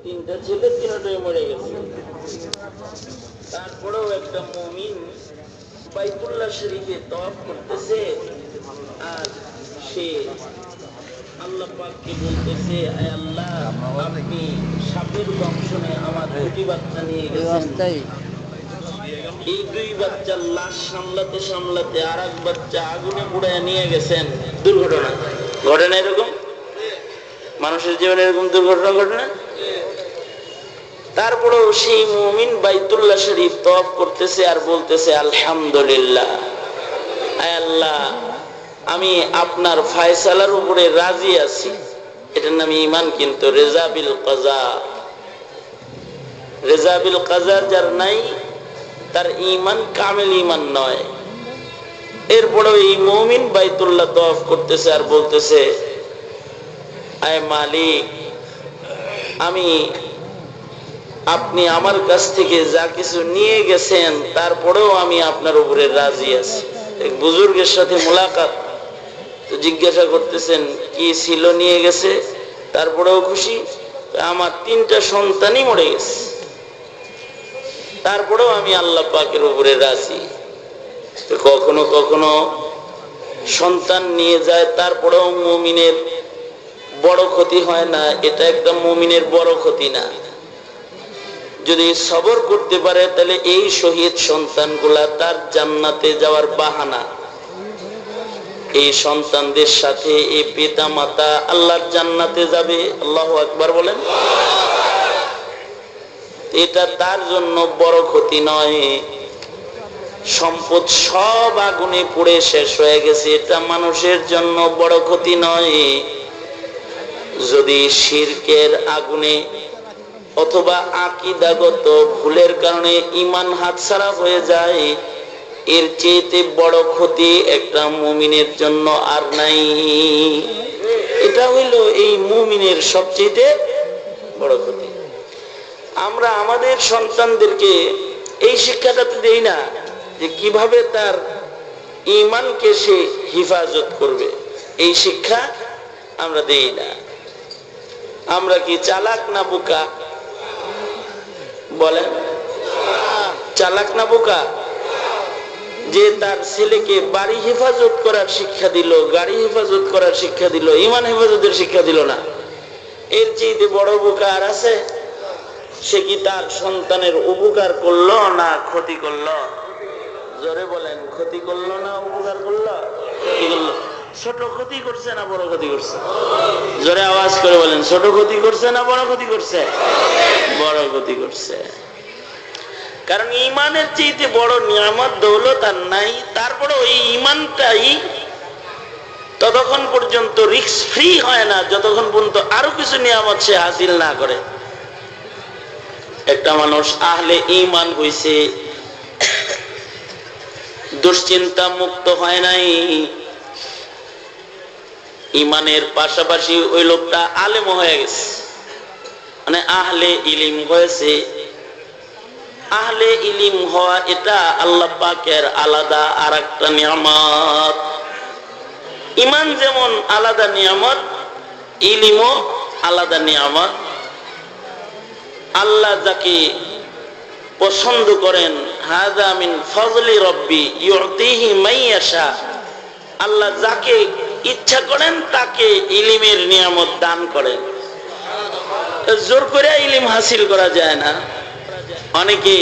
তিনটা ছেলে তিনটাই মরে গেছে। তারপরেও একটা মুমিন বাইতুল্লাহ শরীফে তওয়াফ করতেছে, আর সে আল্লাহ পাককে বলতেছে, আয় আল্লাহ, আপনি সাপের দংশনে আমার দুটি বাচ্চা নিয়ে গেছেন। এই দুই বাচ্চার লাশ সামলাতে সামলাতে আর এক বাচ্চা আগুনে পুড়ায় নিয়ে গেছেন। দুর্ঘটনা ঘটে না এরকম? মানুষের জীবনে এরকম দুর্ঘটনা ঘটে না? তারপরেও সেই মুমিন বাইতুল্লাহ শরীফ তওয়াফ করতেছে আর বলতেছে, আলহামদুলিল্লাহ, আয় আল্লাহ, আমি আপনার ফয়সালার উপরে রাজি আছি। এটার নাম ঈমান। কিন্তু রেজা বিল কাজা, রেজা বিল কাজা যার নাই তার ঈমান কামেল ঈমান নয়। এরপরেও এই মুমিন বাইতুল্লাহ তওয়াফ করতেছে আর বলতেছে, আয় মালিক, আপনি আমার কাছ থেকে যা কিছু নিয়ে গেছেন তারপরেও আমি আপনার উপরে রাজি আছি। এক বুজুর্গের সাথে মোলাকাত, তো জিজ্ঞাসা করতেছেন কি ছিল নিয়ে গেছে, তারপরেও খুশি। আমার তিনটা সন্তানই মরে গেছে, তারপরেও আমি আল্লাহ পাকের উপরে রাজি। কখনো কখনো সন্তান নিয়ে যায়, তারপরেও মুমিনের বড় ক্ষতি হয় না, এটা একটা মুমিনের বড় ক্ষতি না। যদি সবর করতে পারে তাহলে এই শহীদ সন্তানগুলা তার জান্নাতে যাওয়ার বাহানা। এই সন্তানদের সাথে এই পিতা মাতা আল্লাহর জান্নাতে যাবে। আল্লাহু আকবার বলেন। এটা তার জন্য বড় ক্ষতি নয়। সম্পদ সব আগুনে পুড়ে শেষ হয়ে গেছে, এটা মানুষের জন্য বড় ক্ষতি নয়। যদি শিরকের আগুনে অথবা আকীদাগত ভুলের কারণে ঈমান হাতছাড়া হয়ে যায়, এর চেয়ে বড় ক্ষতি একটা মুমিনের জন্য আর নাই। এটা হইল এই মুমিনের সবচেয়ে বড় ক্ষতি। আমরা আমাদের সন্তানদেরকে এই শিক্ষাটা তো দেই না যে কিভাবে তার ঈমানকে সে হিফাজত করবে, এই শিক্ষা আমরা দেই না। আমরা কি চালাক না বোকা? বলেন, চালাক না বোকা? যে তার ছেলেকে বাড়ি হেফাজত করার শিক্ষা দিল, গাড়ি হেফাজত করার শিক্ষা দিল, ঈমান হেফাজতের শিক্ষা দিল না, এর চেয়ে বড় বোকা আর আছে? সে কি তার সন্তানের উপকার করলো না ক্ষতি করলো? জোরে বলেন, ক্ষতি করলো না উপকার করলো? ক্ষতি করলো। ছোট ক্ষতি করছে না বড় ক্ষতি করছে? জোরে আওয়াজ করে বলেন, ছোট ক্ষতি করছে না বড় ক্ষতি করছে? বড় ক্ষতি করছে। কারণ ঈমানের চেয়ে বড় নিয়ামত দৌলত আর নাই। তারপরে ওই ঈমানটাই ততক্ষণ পর্যন্ত রিস্ক ফ্রি হয় না যতক্ষণ পর্যন্ত আরো কিছু নিয়ামত সে হাসিল না করে। একটা মানুষ আহলে ঈমান হইছে, দুশ্চিন্তা মুক্ত হয় নাই, ঈমানের পাশাপাশি ওই লোকটা আলেম হয়ে গেছে, মানে আহলে ইলম হয়েছে। আহলে ইলম হওয়া এটা আল্লাহ পাকের আলাদা আরেকটা নিয়ামত। ঈমান যেমন আলাদা নিয়ামত, ইলমও আলাদা নিয়ামত। আল্লাহ যাকে পছন্দ করেন, হাযা মিন ফজলি রব্বি ইউতিহি মাইয়াশা, আল্লাহ যাকে ইচ্ছা করেন তাকে ইলমের নিয়ামত দান করেন। জোর করে ইলম হাসিল করা যায় না। অনেকে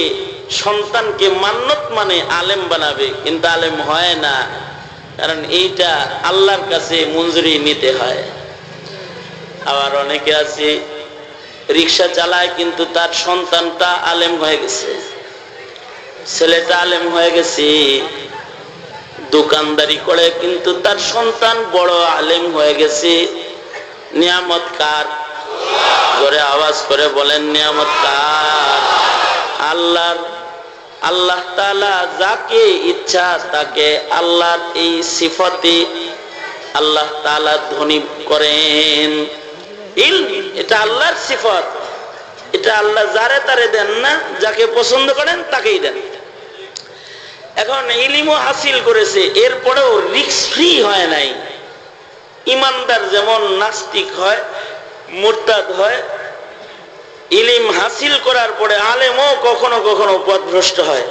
সন্তানকে মান্নত মানে আলেম বানাবে, কিন্তু আলেম হয় না, কারণ এইটা আল্লাহর কাছে মঞ্জুরি নিতে হয়। আবার অনেকে আছে রিক্সা চালায় কিন্তু তার সন্তানটা আলেম হয়ে গেছে, ছেলেটা আলেম হয়ে গেছে। দোকানদারি করে কিন্তু তার সন্তান বড় আলেম হয়ে গেছে। নিয়ামত কার? জোরে আওয়াজ করে বলেন, নিয়ামত কার? আল্লাহর। আল্লাহ তাআলা যাকে ইচ্ছা তাকে আল্লাহর এই সিফতে আল্লাহ তাআলা ধনী করেন। ইলম এটা আল্লাহর সিফত, এটা আল্লাহ যারে তারে দেন না, যাকে পছন্দ করেন তাকেই দেন। এখন ইলমও হাসিল করেছে, এরপরেও রিস্ক ফ্রি হয় নাই। ইমানদার যেমন নাস্তিক হয়, মুরতাদ হয়, ইলিম হাসিল করার পরে আলেমও কখনো কখনো পথভ্রষ্ট হয়।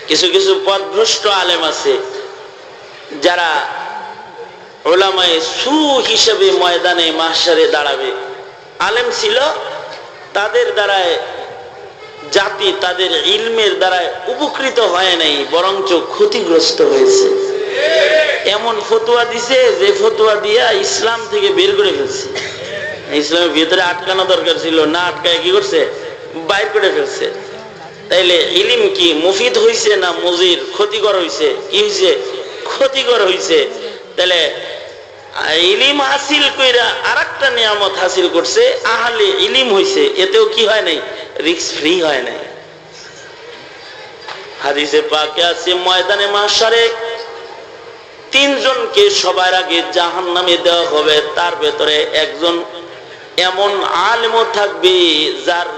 কিছু কিছু পথভ্রষ্ট আলেম আছে যারা উলামায়ে সু হিসেবে ময়দানে মাহশারে দাঁড়াবে। আলেম ছিল, তাদের দ্বারায় জাতি তাদের ইলমের দ্বারায় উপকৃত হয় নাই, বরঞ্চ ক্ষতিগ্রস্ত হয়েছে। এমন ফতোয়া দিছে যে ফতোয়া দিয়া ইসলাম থেকে বের করে ফেলছে। ইসলামের ভিতরে আটকানো দরকার ছিল না, আটকায় কি করছে, বাইর করে ফেলছে। তাইলে ইলিম কি মুফিদ হইছে না মুজির, ক্ষতিকর হইছে? কি হইছে? ক্ষতিকর হইছে। তাহলে ইলিম হাসিল কইরা আরেকটা নিয়ামত হাসিল করছে, আহলে ইলিম হইছে, এতেও কি হয় নাই, রিস্ক ফ্রি হয় নাই। হাদিসে পাকে আছে ময়দানে মাহশারে তিনজনকে সবার আগে জাহান্নামে দেওয়া হবে। তার ভেতরে একজন এমন আলেমও থাকবে যার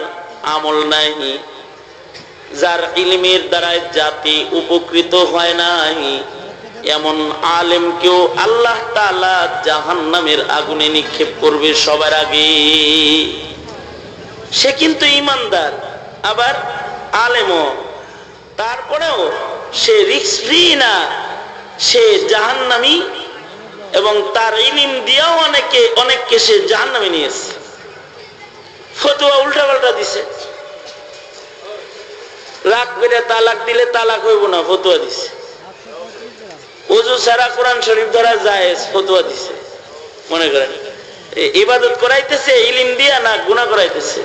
আমল নাই, যার ইলমের দ্বারায় জাতি উপকৃত হয় নাই। এমন আলেমকেও আল্লাহ তাআলা জাহান্নামের আগুনে নিক্ষেপ করবে সবার আগে। সে কিন্তু ঈমানদার, আবার আলেমও, তারপরেও সে রিস্ক ফ্রি না, সে জাহান্নামী। এবং তার ইলম দিয়েও অনেককে সে জাহান্নামে নিয়েছে। ফতোয়া উল্টা পাল্টা দিছে, রাগ করে তালাক দিলে তালাক হইব না, ফতোয়া দিছে। ওযু ছাড়া কোরআন শরীফ ধরা জায়েজ, ফতোয়া দিছে। মনে করেন ইবাদত করাইতেছে ইলম দিয়া না গুনাহ করাইতেছে?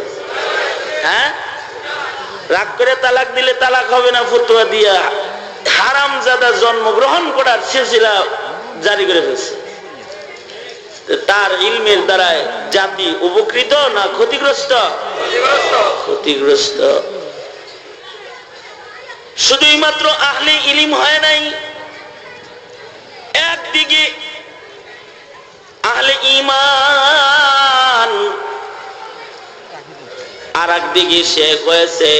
হ্যাঁ, রাগ করে তালাক দিলে তালাক হবে না, ফতোয়া দিয়া হারামজাদা জন্মগ্রহণ করার সিলসিলা জারি করে ফেলছে। তার ইলমের দ্বারায় জাতি উপকৃত না ক্ষতিগ্রস্ত? ক্ষতিগ্রস্ত। শুধুই মাত্র আহলে ইলম হয় নাই, একদিকে আহলে ঈমান, আর একদিকে সে হয়েছে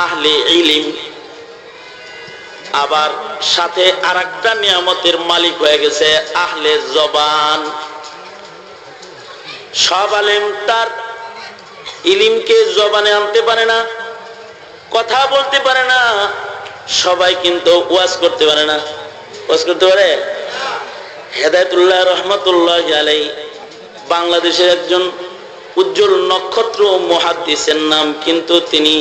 আহলে ইলম। আবার সাথে আরেকটা নিয়ামতের মালিক হয়ে গেছে আহলে জবান। সব আলেম তার ইলমকে জবানে আনতে পারে না, কথা বলতে পারে না। সবাই কিন্তু ওয়াজ করতে পারে না। ওয়াজ করতে পারে? হেদায়েতুল্লাহ রহমাতুল্লাহি আলাইহি বাংলাদেশের একজন উজ্জ্বল নক্ষত্র মুহাদ্দিসের নাম, কিন্তু তিনি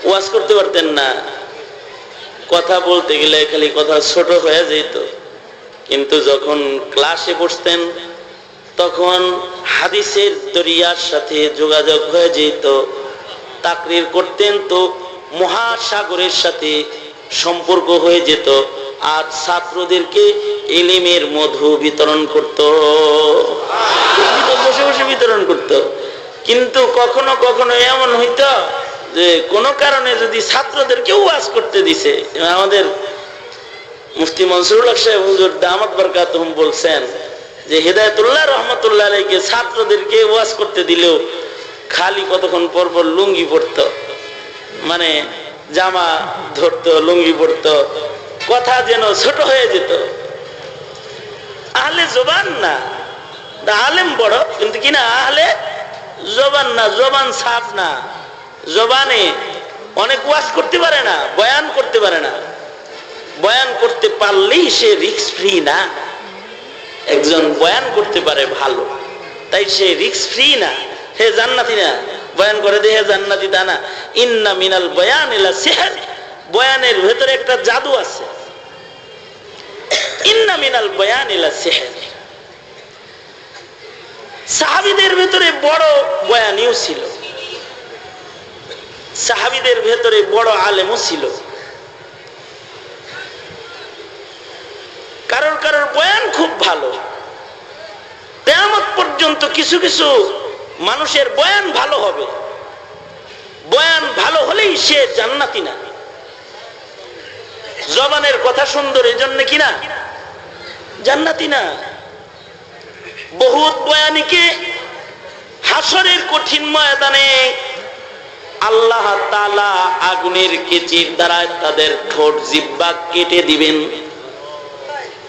ওয়াজ করতে পারতেন না। কথা বলতে গেলে খালি কথা ছোট হয়ে যেত। কিন্তু যখন ক্লাসে বসতেন তখন হাদিসের দরিয়ার সাথে যোগাযোগ হয়ে যেত। তাকরির করতেন তো মহাসাগরের সাথে সম্পর্ক হয়ে যেত, আর ছাত্রদেরকে ইলমের মধু বিতরণ করত, বসে বসে বিতরণ করত। কিন্তু কখনো কখনো এমন হইতো যে কোনো কারণে যদি ছাত্রদেরকে ওয়াজ করতে দিছে, আমাদের মুফতি মনসুরুল হক সাহেব হুজুর দামাত বরকাতুহুম বলছেন যে হেদায়েতুল্লাহ রহমাতুল্লাহ আলাইহিকে ছাত্রদেরকে ওয়াজ করতে দিলেও খালি কতক্ষণ পর পর লুঙ্গি পড়তো, মানে জামা ধরতো, লুঙ্গি পড়তো, কথা যেন ছোট হয়ে যেত। আহলে জবান না, আলেম বড় কিন্তু কিনা আহলে জবান না, জবান সাফ না। জবানে অনেক ওয়াজ করতে পারে না, বয়ান করতে পারে না। বয়ান করতে পারলেই সে রিস্ক ফ্রি না। একজন বয়ান করতে পারে ভালো, তাই সে রিস্ক ফ্রি না, হে জান্নাতি না। বয়ান করে দে হে জান্নাতি, তা না। ইন্না মিনাল বয়ান ইলা সিহর, বয়ানের ভেতরে একটা জাদু আছে। ইন্না মিনাল বয়ান ইলা সিহর। সাহাবীদের ভেতরে বড় বয়ানিও ছিল, সাহাবীদের ভেতরে বড় আলেমও ছিল। কারোর কারোর বয়ান খুব ভালো। কিয়ামত পর্যন্ত কিছু কিছু মানুষের বয়ান ভালো হবে, বয়ান ভালো হলেই সে জান্নাতি না। জবানের কথা সুন্দর এই জন্য কিনা জান্নাতি না। বহুত বয়ানীকে হাসরের কঠিন ময়দানে আল্লাহ তাআলা আগুনের কেচির দ্বারা তাদের ঠোঁট জিহ্বা কেটে দিবেন।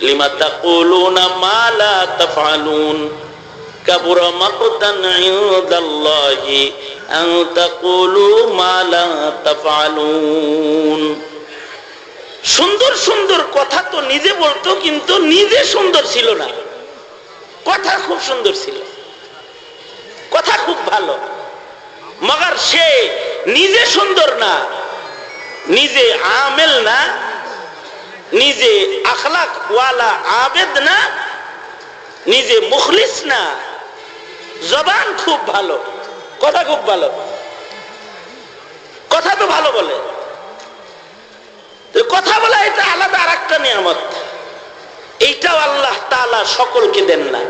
লিমা তাকুলুনা মা লা তাফআলুন, কাবুরা মাকতান ইনদাল্লাহি আন তাকুলু মা লা তাফআলুন। সুন্দর সুন্দর কথা তো নিজে বলতো, কিন্তু নিজে সুন্দর ছিল না। কথা খুব সুন্দর ছিল, কথা খুব ভালো, মগর সে নিজে সুন্দর না, নিজে আমেল না, নিজে আখলাক ওয়ালা আবেদ না, নিজে মুখলিস না। জবান খুব ভালো, কথা খুব ভালো, কথা তো ভালো বলে। কথা বলা এটা আলাদা আর একটা নিয়ামত। এইটাও আল্লাহ তাআলা সকলকে দেন না।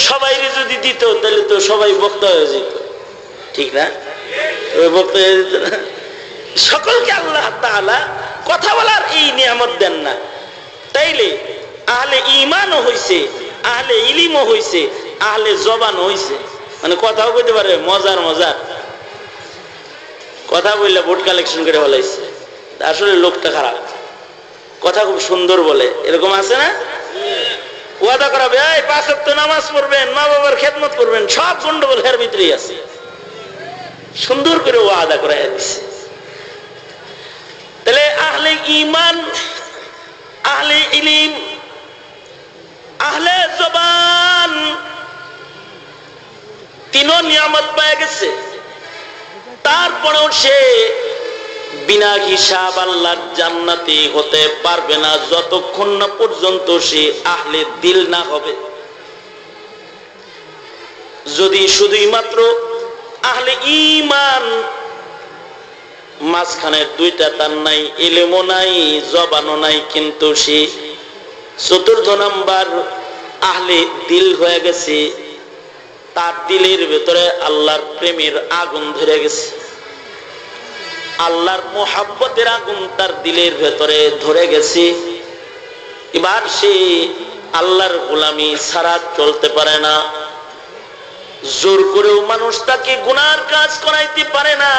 সবাই যদি দিত তাহলে তো সবাই বক্তা হয়ে যেত, ঠিক না? বক্তা হয়ে যেত না। সকলকে আল্লাহ তাআলা কথা বলার এই নিয়ামত দেন না। তাইলে আহলে ঈমানও হইছে, আহলে ইলমও হইছে, আহলে জবান হইছে। মানে কথাও কইতে পারে মজার মজার কথা বললে ভোট কালেকশন করে বলাইছে। আসলে লোকটা খারাপ, কথা খুব সুন্দর বলে, এরকম আছে না? ওয়াদা করাবে, এই 5 ওয়াক্ত নামাজ পড়বেন, মা বাবার খেদমত করবেন, সব গন্ডগোল এর ভিতরেই আছে। সুন্দর করে ওয়াদা করাই দিচ্ছে। তাহলে আহলে ঈমান, আহলে ইলম, আহলে জবান তিনও নিয়ামত পেয়ে গেছে। তারপরেও সে বিনা হিসাব আল্লাহর জান্নাতি হতে পারবে না যতক্ষণ না পর্যন্ত সে আহলে দিল না হবে। যদি শুধুই মাত্র আহলে ঈমান, মাঝখানে দুইটা তার নাই, ইলমও নাই, জবানও নাই, কিন্তু সে চতুর্থ নাম্বার আহলে দিল হয়ে গেছে। তার দিলের ভেতরে আল্লাহর প্রেমের আগুন ধরে গেছে, আল্লাহর মোহাব্বতের আগুন তার দিলের ভেতরে ধরে গেছে। এবার সে আল্লাহর গোলামি ছাড়া চলতে পারে না। জোর করেও মানুষ তাকে গুনার কাজ করাইতে পারে না।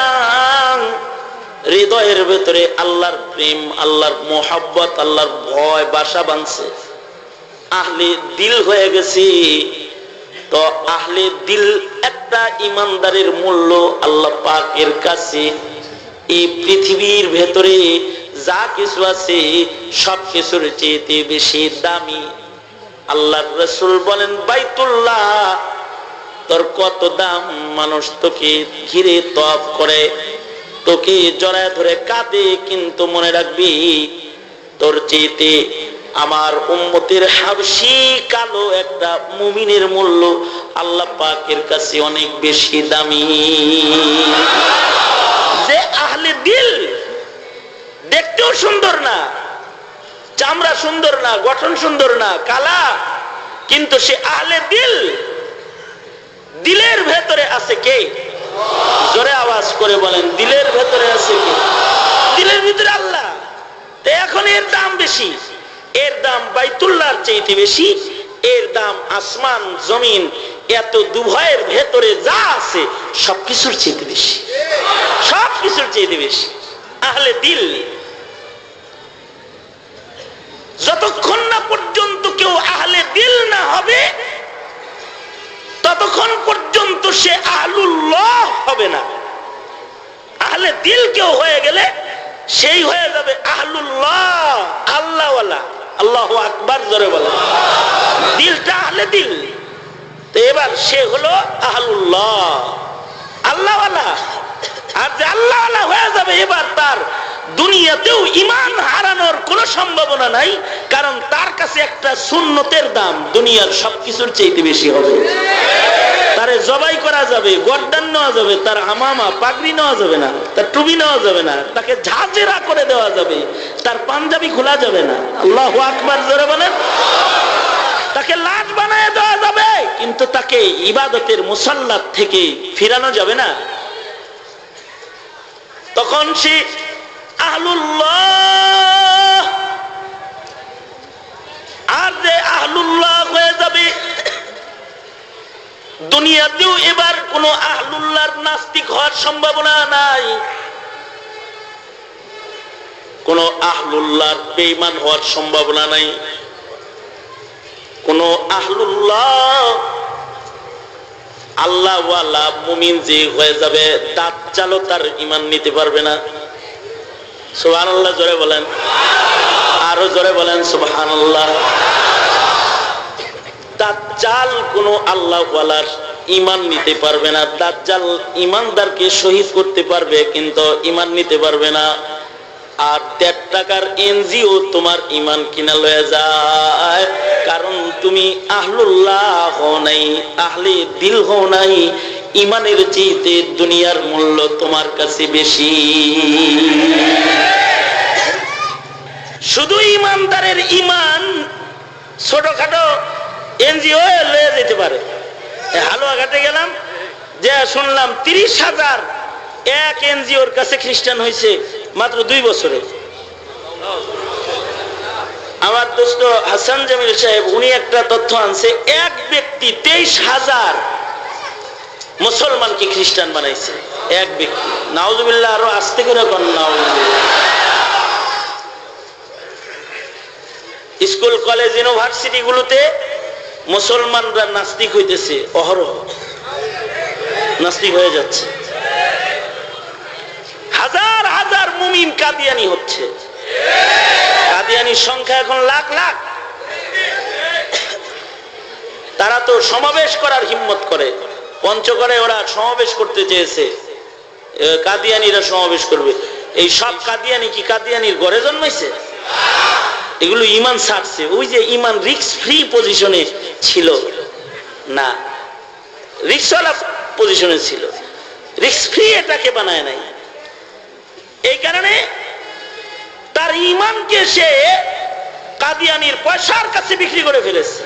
হৃদয়ের ভেতরে আল্লাহর প্রেম, আল্লাহর মোহাব্বত, আল্লাহর ভয় বাসা বাঁধছে, আহলে দিল হয়ে গেছে। তো আহলে দিল একটা ইমানদারের মূল্য আল্লাহ পাকের কাছে এই পৃথিবীর ভেতরে যা কিছু আছে সব কিছুর চেয়ে বেশি দামি। আল্লাহর রাসূল বলেন, বাইতুল্লাহ তোর কত দাম, মানুষ তোকে ঘিরে তওয়াফ করে, তোকে জড়ায় ধরে কাঁদে, কিন্তু মনে রাখবি তোর চেয়ে আমার উম্মতের হাবশী কালো একটা মুমিনের মূল্য আল্লাহ পাকের কাছে অনেক বেশি দামি। যে আহলে দিল দেখতেও সুন্দর না, চামড়া সুন্দর না, গঠন সুন্দর না, কালা, কিন্তু সে আহলে দিল। দিলের ভেতরে আছে কে? জোরে আওয়াজ করে বলেন, দিলের ভেতরে আছে কে? দিলের ভিতরে আল্লাহ। তো এখন এর দাম বেশি, এর দাম বাইতুল্লাহর চাইতে বেশি, এর দাম আসমান জমিন এত দুভয়ের ভেতরে যা আছে সবকিছুর চাইতে বেশি, সবকিছুর চাইতে বেশি। আহলে দিল যতক্ষণ না পর্যন্ত কেউ আহলে দিল না হবে ততক্ষণ পর্যন্ত সে আহলুল্লাহ হবে না। আহলে দিল কেউ হয়ে গেলে সেই হয়ে যাবে আহলুল্লাহ, আল্লাহওয়ালা। আল্লাহু আকবার জোরে বলে। দিলটা আহলে দিল, তো এবার সে হলো আহলুল্লাহ, আল্লাহওয়ালা। আর যে আল্লাহওয়ালা হয়ে যাবে এবার তার দুনিয়াতেও ঈমান হারানোর কোনো সম্ভাবনা নাই, কারণ তার কাছে একটা সুন্নতের দাম দুনিয়ার সবকিছুর চাইতে বেশি হবে। তারে জবাই করা যাবে, গর্দান নেওয়া যাবে, তার আমামা পাগড়ি নেওয়া যাবে না, তার টুপি নেওয়া যাবে না, তাকে ঝাঁঝেরা করে দেওয়া যাবে, তার পাঞ্জাবি খোলা যাবে না। আল্লাহু আকবার জোরে বলেন। তাকে লাশ বানায় দেওয়া যাবে, কিন্তু তাকে ইবাদতের মুসাল্লা থেকে ফিরানো যাবে না। তখন সে আহলুল্লাহ। আর যে আহলুল্লাহ হয়ে যাবে, দুনিয়াতেও এবার কোন আহলুল্লাহর নাস্তিক হওয়ার সম্ভাবনা নাই, কোন আহলুল্লাহর বেঈমান হওয়ার সম্ভাবনা নাই, কোন আহলুল্লাহ আল্লাহ ওয়ালা মুমিন যে হয়ে যাবে দাজ্জালও তার ঈমান নিতে পারবে না। সুবহানাল্লাহ জোরে বলেন, আরো জোরে বলেন সুবহানাল্লাহ। দাজ্জাল কোন আল্লাহ ওয়ালার ঈমান নিতে পারবে না। দাজ্জাল ঈমানদারকে শহীদ করতে পারবে কিন্তু ঈমান নিতে পারবে না। আর 1.5 টাকার এনজিও তোমার ঈমান কিনা লয়ে যায়, কারণ তুমি আহলুল্লাহ হও নাই, আহলে দিল হও নাই। ঈমানের চেয়ে দুনিয়ার মূল্য তোমার কাছে বেশি। শুধু ঈমানদারের ঈমান ছোটখাটো এনজিও লয়ে যেতে পারে। হালুয়াঘাটে গেলাম, যে শুনলাম 30,000 এক এনজিওর কাছে খ্রিস্টান হয়েছে মাত্র 2 বছরে। আমার দোস্ত হাসান জামিল সাহেব উনি একটা তথ্য আনছে, এক ব্যক্তি 23,000 মুসলমানকে খ্রিস্টান বানাইছে, এক ব্যক্তি। নাউজুবিল্লাহ, আরো আস্তে করে কোন নাউজুবিল্লাহ। স্কুল কলেজ ইউনিভার্সিটি গুলোতে মুসলমানরা নাস্তিক হইতেছে, অহরহ নাস্তিক হয়ে যাচ্ছে। হাজার হাজার মুমিন কাদিয়ানি হচ্ছে। কাদিয়ানির সংখ্যা এখন লাখ লাখ। তারা তো সমাবেশ করার হিম্মত করে। পঞ্চগড়ে ওরা সমাবেশ করতে চেয়েছে, কাদিয়ানিরা সমাবেশ করবে। এই সব কাদিয়ানি কি কাদিয়ানির ঘরে জন্মাইছে? এগুলো ঈমান ছাড়ছে। ওই যে ঈমান রিস্ক ফ্রি পজিশনে ছিল না, রিস্কওয়ালা পজিশনে ছিল, রিস্ক ফ্রি এটাকে বানায় নাই। এই কারণে তার ঈমানকে সে কাদিয়ানির পয়সার কাছে বিক্রি করে ফেলেছে,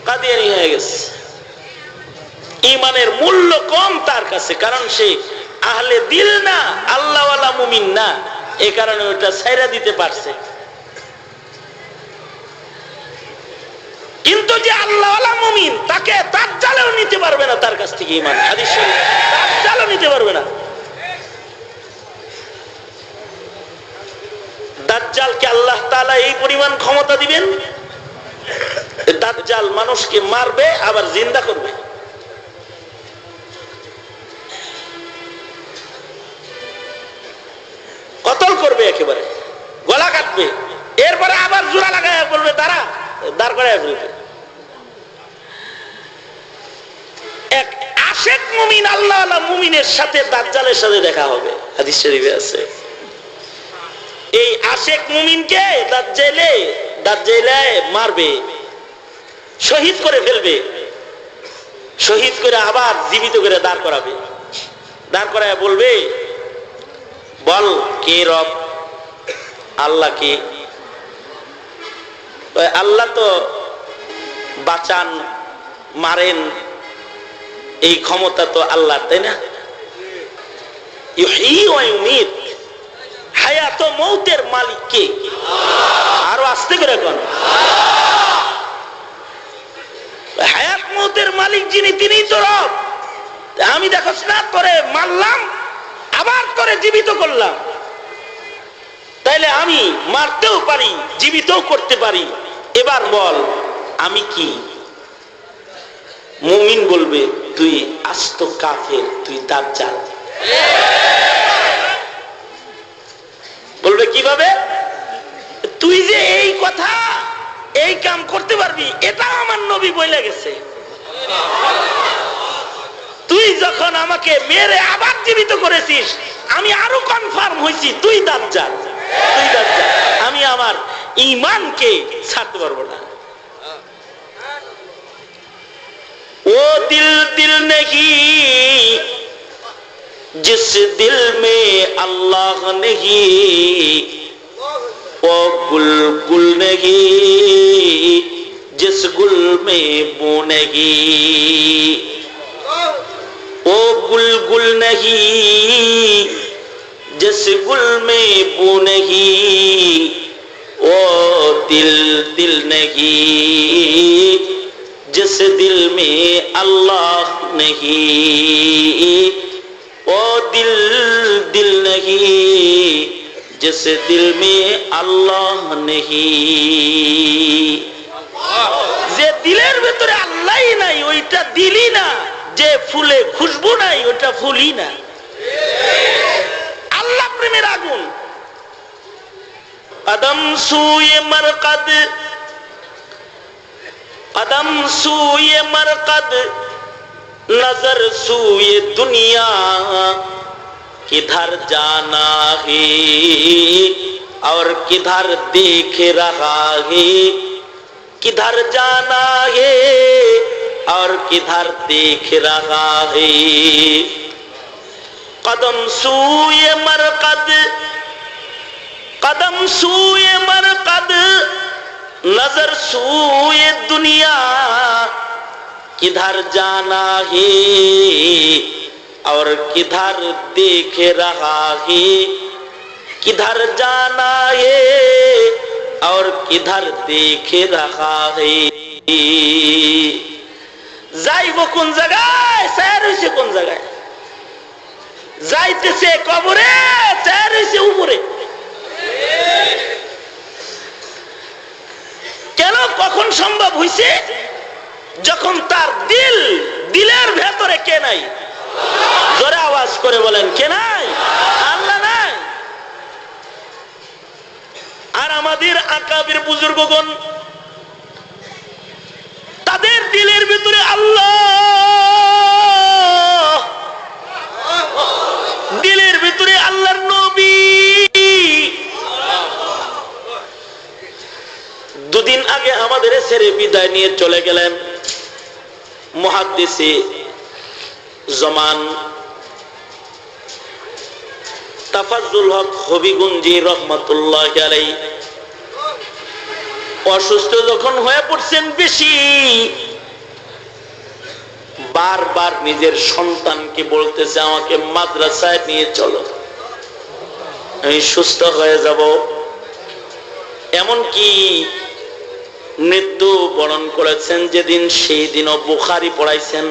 কাদিয়ানি হয়ে গেছে। ঈমানের মূল্য কম তার কাছে, কারণ সে আহলে দিল না, আল্লাহওয়ালা মুমিন না। এই কারণে ওটা ছাইরা দিতে পারছে। কিন্তু যে আল্লাহওয়ালা মুমিন, তাকে দাজ্জালও নিতে পারবে না তার কাছ থেকে ঈমান। হাদিস শরীফ, দাজ্জালও নিতে পারবে না। দাজ্জালকে আল্লাহ তাআলা এই পরিমাণ ক্ষমতা দিবেন, দাজ্জাল মানুষকে মারবে আবার জিন্দা করবে। কতল করবে, একেবারে গলা কাটবে, এরপরে আবার জোড়া লাগায় বলবে দাঁড়া, দাঁড় করায় ফেলবে। এক আশেক মুমিন আল্লাহওয়ালা মুমিনের সাথে দাজ্জালের সাথে দেখা হবে, হাদিস শরীফে আছে। এই আশেক মুমিনকে দাজ্জালে মারবে, শহীদ করে ফেলবে, শহীদ করে আবার জীবিত করে দাঁড় করাবে। দাঁড় করায় বলবে, বল কে রব? আল্লাহ কে? আল্লাহ তো বাঁচান, মারেন, এই ক্ষমতা তো আল্লাহ, তাই না? ইউহয়ী ওয়া ইউমীত, হায়াত ও মৌতের মালিক কে? আরো আস্তে করে কোন, হায়াত মৌতের মালিক যিনি, তিনিই তো রব। আমি দেখছ না, তোরে মারলাম আবার তোরে জীবিত করলাম, তাইলে আমি মারতেও পারি, জীবিতও করতে পারি। এবার বল আমি কি? মুমিন বলবে, তুই আস্ত কাফের, তুই দাজ্জাল। বলবে কিভাবে? তুই যে এই কথা, এই কাম করতে পারবি, এটা আমার নবী বলে গেছে। তুই যখন আমাকে মেরে আবার জীবিত করেছিস, আমি আরো কনফার্ম হয়েছি তুই দাজ্জাল, তুই দাজ্জাল। আমি আমার ঈমানকে ছাড়তে পারবো না। ও দিল দিল নেহি जिस दिल में अल्लाह नहीं, वो गुल गुल नहीं जिस गुल में बू नहीं, वो गुल गुल नहीं जिस गुल में बू नहीं, वो दिल दिल नहीं जिस दिल में अल्लाह नहीं, वो दिल दिल नहीं जिस दिल में अल्लाह नहीं। যে দিলের ভিতরে আল্লাহ মালাই নাই ওইটা দিলি না, যে ফুলে খুশবু নাই ওটা ফুলই না। আল্লাহ প্রেমের আগুন। কদম সুয়ে মরকদ, কদম সুয়ে মরকদ, नजर सूए दुनिया, किधर जाना है और किधर देख रहा है, किधर जाना है और किधर देख रहा है। कदम सूए मरकद, कदम सूए मरकद, नजर सूए दुनिया, किधर जाना है और किधर देख रहा है, किधर जाना है और किधर देख रहा है। যাইবো কোন জায়গায়, চায়ের হইছে কোন জায়গায়, যাইতেছে কবরে, চায়ের হইছে উপরে। কেন, কখন সম্ভব হইছে? যখন তার দিলের ভেতরে কে নাই? জোরে আওয়াজ করে বলেন, কে নাই? আল্লাহ নাই। আর আমাদের আকাবির বুজুর্গগণ তাদের দিলের ভিতরে আল্লাহ, দিলের ভিতরে আল্লাহর নবী। দুদিন আগে আমাদের ছেড়ে বিদায় নিয়ে চলে গেলেন মুহাদ্দিসে জমান তাফাজ্জুল হক হবিগঞ্জি রহমাতুল্লাহি আলাইহি। অসুস্থ যখন হয়ে পড়ছেন বেশি, বারবার নিজের সন্তানকে বলতেছে আমাকে মাদ্রাসায় নিয়ে চলো, আমি সুস্থ হয়ে যাব। এমনকি মৃত্যু বরণ করেছেন যেদিন, সেই দিনও বুখারী পড়াইছেন।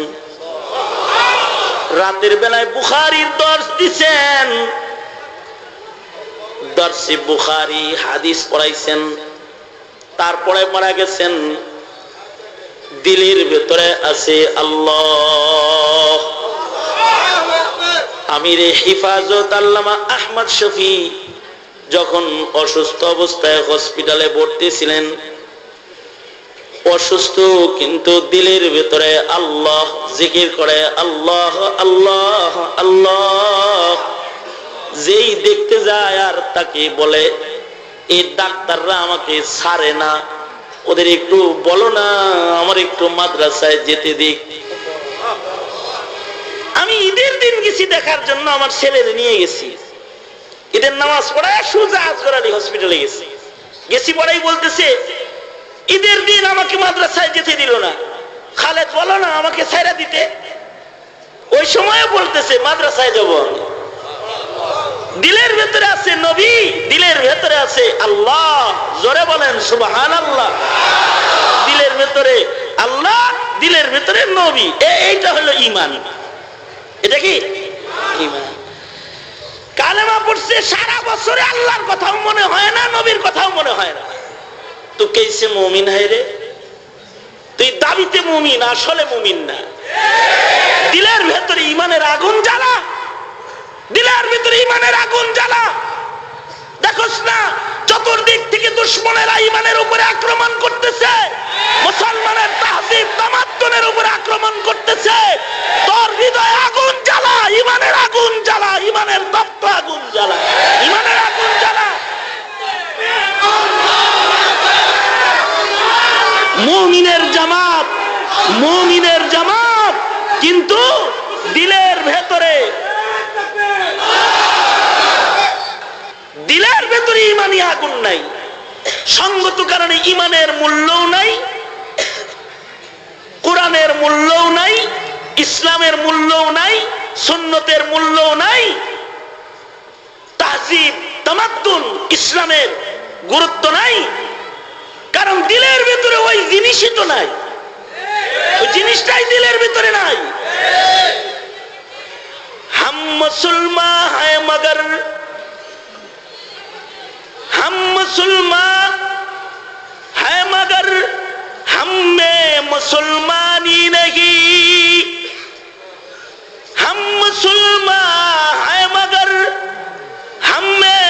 রাতের বেলায় বুখারীর দর্স দিছেন, দর্সে বুখারী হাদিস পড়াইছেন। তারপরে মারা গেছেন। দিলের ভেতরে আছে আল্লাহ। আমিরে হিফাজত আল্লামা আহমদ শফি যখন অসুস্থ অবস্থায় হসপিটালে ভর্তি ছিলেন, অসুস্থ কিন্তু দিলের ভেতরে আল্লাহ জিকির করে, আল্লাহ আল্লাহ আল্লাহ। যেই দেখতে যায় আর তাকে বলে, এই ডাক্তাররা আমাকে ছাড়ে না, ওদের একটু বলো না আমার একটু মাদ্রাসায় যেতে দিক। আমি ঈদের দিন গেছি দেখার জন্য, আমার ছেলেরে নিয়ে গেছি, ঈদের নামাজ পড়ায় সোজা আজগরালি হসপিটালে গেছি। গেছি পড়াই বলতেছে ঈদের দিন আমাকে মাদ্রাসায় যেতে দিল না, খালেদ বলো না আমাকে ছাইরা দিতে। ওই সময় বলতেছে মাদ্রাসায় যাব আমি। দিলের ভেতরে আছে নবী, দিলের ভেতরে আছে আল্লাহ। জোরে বলেন সুবহানাল্লাহ। দিলের ভেতরে আল্লাহ, দিলের ভেতরে নবী, এইটা হলো ঈমান। এটা কি ঈমান? কালেমা পড়ছে সারা বছরে আল্লাহর কথাও মনে হয় না, নবীর কথাও মনে হয় না। তো কেসে মুমিন হয় রে? তুই দাবিতে মুমিন, আসলে মুমিন না। দিলের ভেতরে ঈমানের আগুন জ্বালা, দিলের ভিতরে ঈমানের আগুন জ্বালা। দেখোস না চতুর্দিক থেকে দুশমনেরা ঈমানের উপরে আক্রমণ করতেছে, মুসলমানের তাহজিব তামাদ্দুনের উপরে আক্রমণ করতেছে। তোর হৃদয়ে আগুন জ্বালা, ঈমানের আগুন জ্বালা, ঈমানের তপ্ত আগুন জ্বালা, ঈমানের আগুন জ্বালা। মুমিনের জামাত, মুমিনের জামাত, কিন্তু দিলের ভেতরে, দিলের ভেতরে ঈমানি আগুন নাই। সঙ্গত কারণে ঈমানের মূল্যও নাই, কোরআনের মূল্যও নাই, ইসলামের মূল্যও নাই, সুন্নতের মূল্যও নাই, তাহজিব তামাদ্দুন ইসলামের গুরুত্ব নাই। কারণ দিলের ভেতরে ওই জিনিসই তো নাই, ওই জিনিসটাই দিলের ভেতরে নাই। হাম মুসলমান হ্যায় মগর, हम मुसलमान है मगर हम में मुसलमान ही नहीं, हम मुसलमान हैं मगर हम में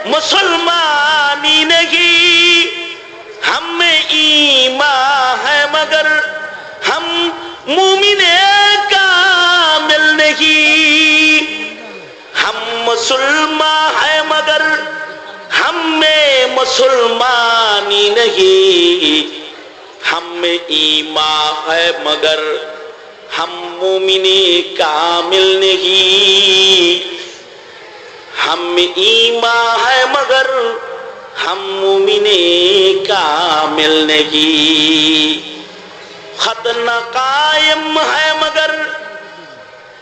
मुसलमान ही नहीं, हम में ईमान है मगर हम मुमिने कामिल नहीं, हम मुसलमान हैं मगर हम में मुसलमानी नहीं, हम में ईमान है मगर हम मुमिने कामिल नहीं, हम में ईमान है मगर हम मुमिने कामिल नहीं, खत न कायम है मगर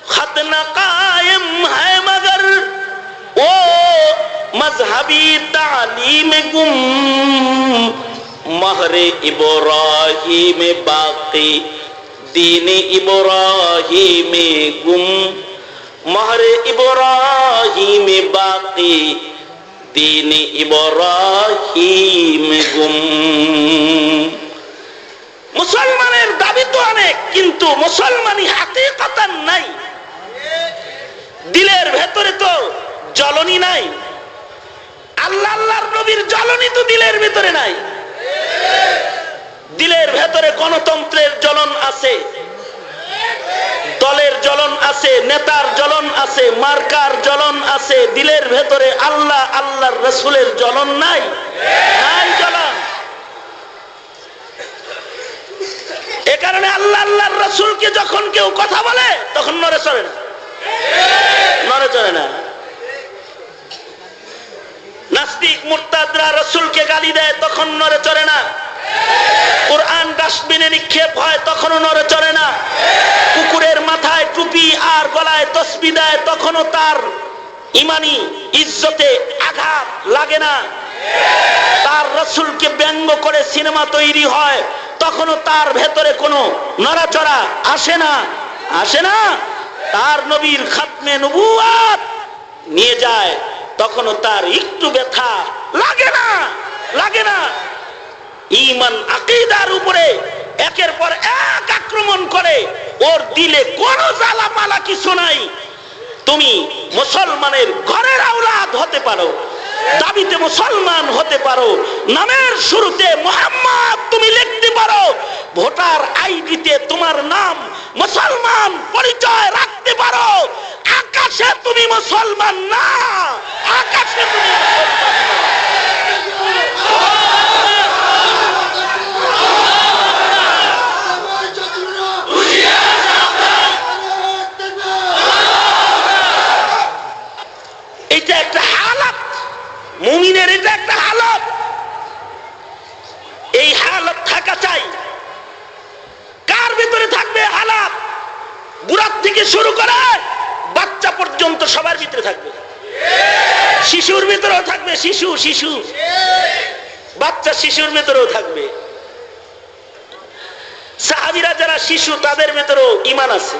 खत न कायम है मगर ओ मजहबी तालीम गुम, महरे इब्राहीम बाकी दीन इब्राहीम गुम, महरे इब्राहीम बाकी दीन इब्राहीम गुम। मुसलमाনের দাবি তো অনেক, কিন্তু মুসলমানি হাকিকতান নাই, দিলের ভেতরে তো জ্বলনি নাই, আল্লাহ আল্লাহর নবীর জ্বলনি তো দিলের ভেতরে নাই। দিলের ভেতরে গণতন্ত্রের জ্বলন আছে, দলের জ্বলন আছে, নেতার জ্বলন আছে, মার্কার জ্বলন আছে, দিলের ভেতরে আল্লাহ আল্লাহর রাসূলের জ্বলন নাই, নাই জ্বলন। এ কারণে আল্লাহ আল্লাহর রাসূলকে যখন কেউ কথা বলে তখন নড়ে চড়ে না, নড়ে চড়ে না। নাস্তিক মুরতাদরা রাসূলকে গালি দেয় তখন নড়ে চড়ে না, কোরআন ডাস্টবিনে নিক্ষেপ হয় তখনও নড়ে চড়ে না, কুকুরের মাথায় টুপি আর গলায় তসবিহ দেয় তখনও তার ইমানি ইজ্জতে আঘাত লাগে না, তার রাসূলকে ব্যঙ্গ করে সিনেমা তৈরি হয় তখনও তার ভেতরে কোনো নড়াচড়া আসে না, আসে না। তার নবীর খাতমে নবুয়াত নিয়ে যায় তখনও তার একটু ব্যথা লাগে না, লাগে না। ঈমান আকীদার উপরে একের পর এক আক্রমণ করে, ওর দিলে কোনো জ্বালাপালা কিছু নাই। তুমি মুসলমানের ঘরের আওলাদ হতে পারো, দাবিতে মুসলমান হতে পারো, নামের শুরুতে মুহাম্মদ তুমি লিখতে পারো, ভোটার আইডিতে তোমার নাম মুসলমান পরিচয় রাখতে পারো, আকাশে তুমি মুসলমান না, আকাশে তুমি মুসলমান না। এটা একটা হালত, মুমিনের এটা একটা হালত, এই হালত থাকা চাই। কার ভিতরে থাকবে হালত? বুড়ার থেকে শুরু করে বাচ্চা পর্যন্ত সবার ভিতরে থাকবে, শিশুর ভিতরেও থাকবে, শিশু শিশু বাচ্চা শিশুর ভিতরেও থাকবে। সাহাবীরা যারা শিশু তাদের ভিতরেও ঈমান আছে,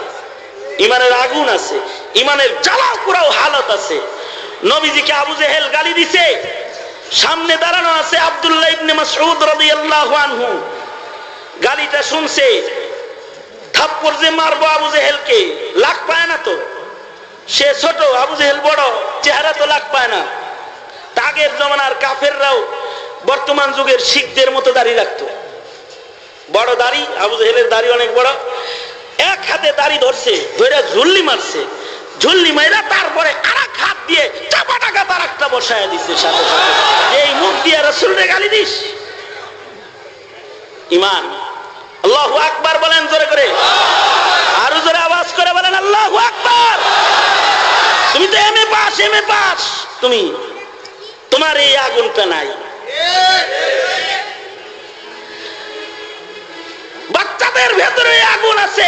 ঈমানের আগুন আছে, ঈমানের জ্বালাও পোড়াও হালত আছে। নবীজিকে আবু জেহেল গালি দিছে, সামনে দাঁড়ানো আছে আব্দুল্লাহ ইবনে মাসউদ রাদিয়াল্লাহু আনহু, গালিটা শুনছে, থাপ্পড় যে মারবো আবু জেহেলকে, লাগ পায় না তো, সে ছোট আবু জেহেল বড়, চেহারা তো লাগ পায় না। আগের জমানার কাফেররাও বর্তমান যুগের শিখদের মতো দাড়ি রাখতো, বড় দাড়ি, আবু জেহেলের দাড়ি অনেক বড়, এক হাতে দাড়ি ধরছে, ধরে ঝুল্লি মারছে, ঝুল্লি মাইরা তারপরে আরেক হাত দিয়ে চাপা টাকা তার একটা বসায় দিচ্ছে সাথে সাথে, এই মুখ দিয়ে রাসূলকে গালি দিস। ঈমান। আল্লাহু আকবার বলেন জোরে করে, আরো জোরে আওয়াজ করে বলেন আল্লাহু আকবার। তুমি তো এমএ পাস, এমএ পাস, তুমি তোমার এই আগুনটা নাই। বাচ্চাদের ভেতরে আগুন আছে।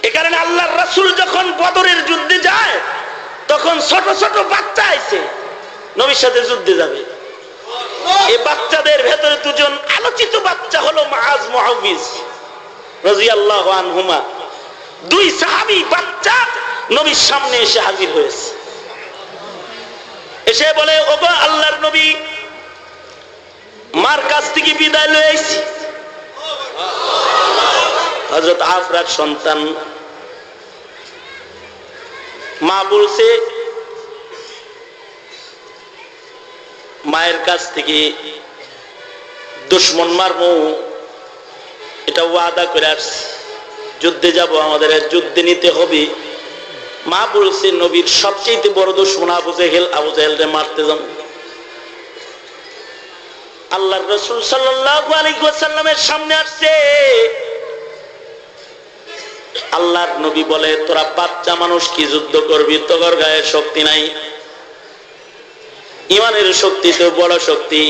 এ কারণে আল্লাহর রাসূল যখন বদরের যুদ্ধে যায় তখন ছোট ছোট বাচ্চা আইছে নবীর সাথে যুদ্ধে যাবে। এই বাচ্চাদের ভেতরে দুজন আলোচিত বাচ্চা হলো মুআজ মুআউযিজ রাদিয়াল্লাহু আনহুমা। দুই সাহাবী বাচ্চা নবীর সামনে এসে হাজির হয়েছে, এসে বলে, ওগো আল্লাহর নবী, মার কাছ থেকে বিদায় লয়ে আইছি। হযরত আফরার সন্তান, মা বলছে মায়ের কাছ থেকে দুশমন মারবো, এটা ওয়াদা করে আসছি, যুদ্ধে যাব, আমাদের যুদ্ধে নিতে হবে। মা বলছে নবীর সবচেয়ে বড় দুশমন আবু জেহেল, আবু জেহেলকে মারতে যাব। আল্লাহর রাসূল সাল্লাল্লাহু আলাইহি ওয়াসাল্লামের সামনে আসছে। আল্লাহর নবী বলে তোরা বাচ্চা মানুষ কি যুদ্ধ করবি, তোর গায়ে শক্তি নাই। ইমানের শক্তি তো বড় শক্তি,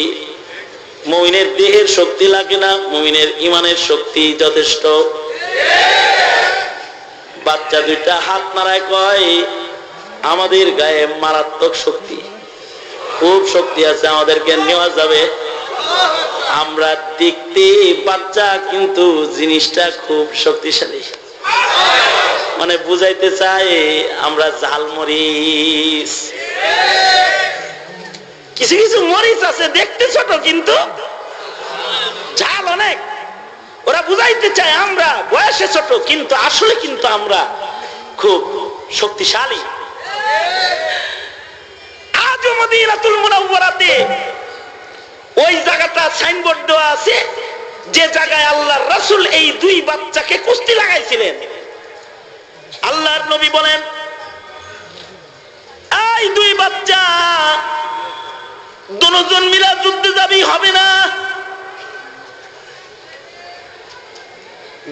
মুমিনের দেহের শক্তি লাগে না, মুমিনের ইমানের শক্তি যথেষ্ট। বাচ্চা দুইটা হাত নাড়ায় কয় আমাদের গায়ে মারাত্মক শক্তি, খুব শক্তি আছে, আমাদেরকে নেওয়া যাবে। আমরা দেখতে বাচ্চা কিন্তু জিনিসটা খুব শক্তিশালী, মানে বুঝাইতে চাই আমরা ঝালমরিচ। কিছু কিছু মরিচ আছে দেখতে ছোট কিন্তু ঝাল অনেক। ওরা বুঝাইতে চায় আমরা বয়সে ছোট কিন্তু আসলে কিন্তু আমরা খুব শক্তিশালী। আজও মদিনাতুল মুনাওয়ারাতে ওই জায়গাটা সাইনবোর্ড দেওয়া আছে যে জায়গায় আল্লাহর রাসূল এই দুই বাচ্চাকে কুস্তি লাগাইছিলেন। আল্লাহর নবী বলেন এই দুই বাচ্চা দুজন মিলা যুদ্ধে যাবি, হবে না,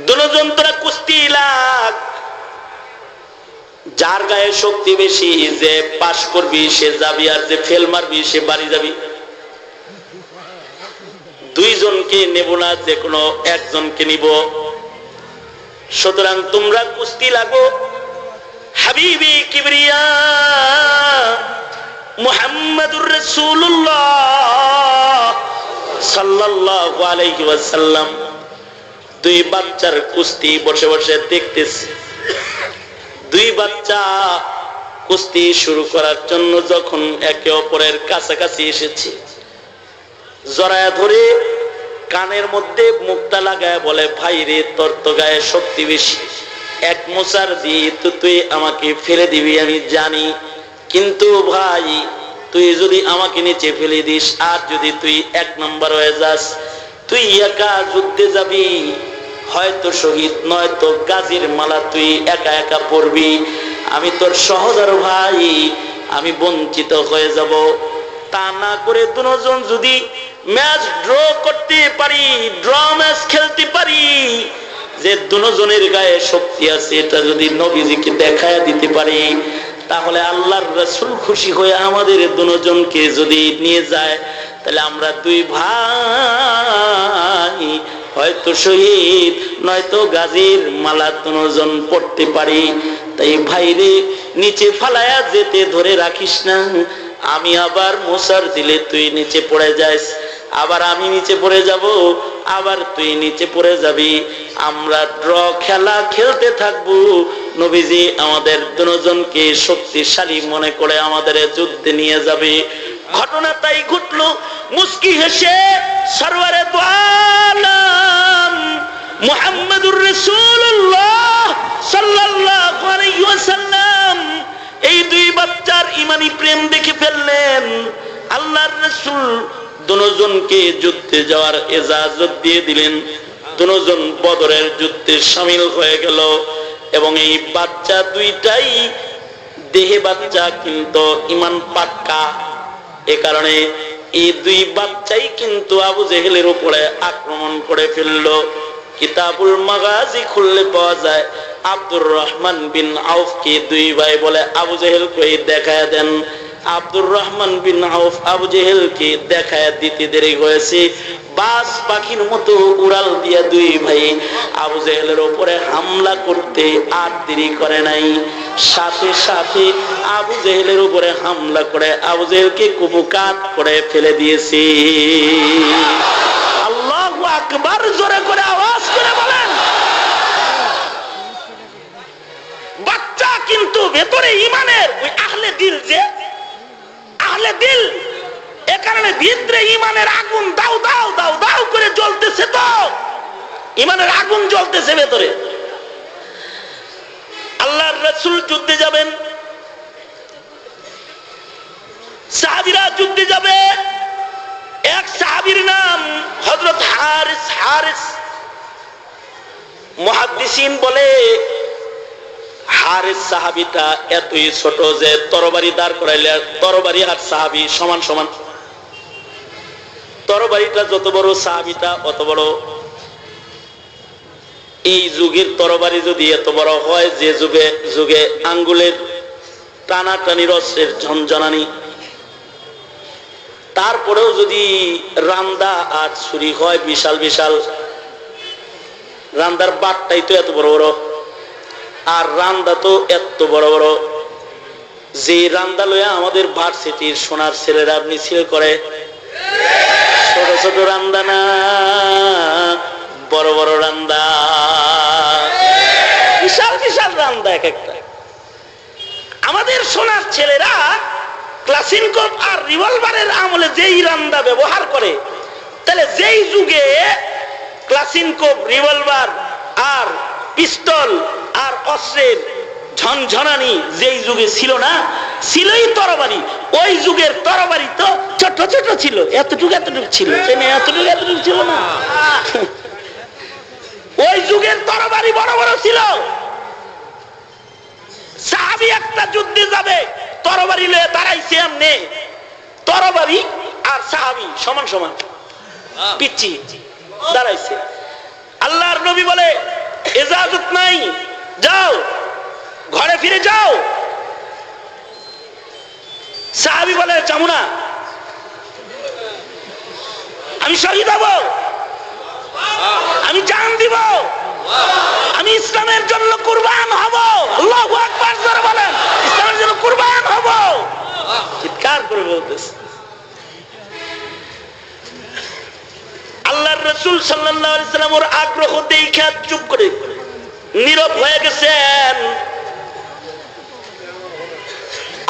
দুজন তোরা কুস্তি লাগ, যার গায়ে শক্তি বেশি যে পাস করবি সে যাবি, আর যে ফেল মারবি সে বাড়ি যাবি। দুইজনকে নেব না, যে কোনো একজনকে নিব। সুতরাং তোমরা কুস্তি লাগো। হাবিবি কিবরিয়া মুহাম্মাদুর রাসূলুল্লাহ সাল্লাল্লাহু আলাইহি ওয়াসাল্লাম দুই বাচ্চার কুস্তি বসে বসে দেখতেছে। দুই বাচ্চা কুস্তি শুরু করার জন্য যখন একে অপরের কাছাকাছি এসেছে, জড়ায়া ধরে কানের মধ্যে মুক্তা লাগায় বলে ভাই রে তোর তো গায়ে শক্তি বেশি, এক মোচার দিয়ে তো তুই আমাকে ফেলে দিবি আমি জানি, কিন্তু ভাই তুই যদি আমাকে নিচে ফেলে দিস আর যদি তুই এক নম্বর হয়ে যাস, তুই একা যুদ্ধে যাবি, হয়তো শহীদ নয়তো গাজীর মালা তুই একা একা পড়বি, আমি তোর সহোদর ভাই, আমি বঞ্চিত হয়ে যাব। তা না করে দুজন যদি ম্যাচ ড্র করতে পারি, ড্র ম্যাচ খেলতে পারি, যে দুজনের গায়ে শক্তি আছে এটা যদি নবীজিকে দেখায় দিতে পারি, তাহলে আল্লাহর রাসূল খুশি হয়ে আমাদের দুজনকে যদি নিয়ে যায়, তাহলে আমরা দুই ভাই হয়তো শহীদ নয়তো গাজীর মালা দুজন পড়তে পারি। তাই ভাইরে নিচে ফালায়া যেতে ধরে রাখিস না, আমি আবার মোসার দিলে তুই নিচে পড়ে যাস, আবার আমি নিচে পড়ে যাব, আবার তুই নিচে পড়ে যাবি, আমরা ড্র খেলা খেলতে থাকবো। নবীজি আমাদের দুজনকে শক্তিশালী মনে করে আমাদের যুদ্ধে নিয়ে যাবে। ঘটনা তাই ঘটলো। মুস্কি হেসে সরওয়ারে দু আলম মুহাম্মাদুর রাসূলুল্লাহ সাল্লাল্লাহু আলাইহি ওয়াসাল্লাম এই দুই বাচ্চার ঈমানি প্রেম দেখে ফেললেন। আল্লাহর রাসূল দুজনকে যুদ্ধে যাওয়ার ইজাজত দিয়ে দিলেন। দুজন বদরের যুদ্ধে শামিল হয়ে গেল এবং এই বাচ্চা দুইটাই দেহে বাচ্চা কিন্তু ঈমান পাক্কা। এ কারণে এই দুই বাচ্চাই কিন্তু আবু জেহেলের উপরে আক্রমণ করে ফেলল। কিতাবুল মাগাজি খুললে পাওয়া যায় আব্দুর রহমান বিন আউফকে দুই ভাই বলে আবু জেহেল কই দেখায় দেন। আব্দুর রহমান বিন আউফ আবু জেহেলকে দেখায় দিতে দেরি হয়েছে। বাস পাখির মতো উড়াল দিয়া দুই ভাই আবু জেহেলের উপরে হামলা করতে আর দেরি করে নাই, সাথে সাথে আবু জেহেলের উপরে হামলা করে আবু জেহেলকে কুবুকাত করে ফেলে দিয়েছে। আল্লাহু আকবার, জোরে করে আওয়াজ করে বলেন। বাচ্চা কিন্তু ভেতরে ঈমানের ওই আহলে দিল, যে আহলে দিল একা কারণে ভিতরে ইমানের আগুন দাও দাও দাও দাও করে জ্বলতেছে, তো ইমানের আগুন জ্বলতেছে ভেতরে। আল্লাহর রাসূল যুদ্ধে যাবেন, সাহাবীরা যুদ্ধে যাবে। এক সাহাবীর নাম হযরত হারিস। মুহাদ্দিসিন বলে হারিস সাহাবীটা এতই ছোট যে তরবারি দাঁড় করাইলে তরবারি আর সাহাবী সমান সমান। তরবারিটা যত বড় সাহাবীটা অত বড়। এই যুগের তরবারি যদি এত বড় হয়, যে যুগে যুগে আঙ্গুলের টানাটানির অস্ত্রের ঝনঝনানি, তারপরেও যদি রান্দা আর ছুরি হয় বিশাল বিশাল, রান্দার বাটটাই তো এত বড় বড়, আর রান্দা তো এত বড় বড়। যে রান্দা লইয়া আমাদের ভার্সিটির সোনার ছেলেরা মিছিল করে, ছোট ছোট রান্দা না, বড় বড় রান্দা, বিশাল বিশাল রান্দা এক একটা। আমাদের সোনার ছেলেরা ক্লাসিনকোভ আর রিভলভারের আমলে যেই রান্দা ব্যবহার করে, তাহলে যেই যুগে ক্লাসিনকোভ, রিভলভার আর পিস্তল আর অস্ত্রের ঝনঝনানি যেই যুগে ছিল না, ছিলই তরবারি। ওই যুগের তরবারি তো ছোট ছোট ছিল, এতটুকু এতটুকু ছিল, এতটুকু এতটুকু ছিল না। ওই যুগের তরবারি বড় বড় ছিল। সাহাবী একটা যুদ্ধে যাবে, তরবারি লয়ে দাঁড়াইছে এমনে, তরবারি আর সাহাবী সমান সমান পিচ্ছি দাঁড়াইছে। আল্লাহর নবী বলে ইজাজত নাই, যাও ঘরে ফিরে যাও। সাহাবী বলে যাবো না, আমি শহীদ হব, আমি জান দিব, আমি ইসলামের জন্য কুরবান হব। আল্লাহু আকবার জোরে বলেন, ইসলামের জন্য কুরবান হব। চিৎকার করে বলতেছে। আল্লাহর রাসূল সাল্লাল্লাহু আলাইহি সাল্লাম ওর আগ্রহ দেখে চুপ করে নীরব হয়ে গেছেন।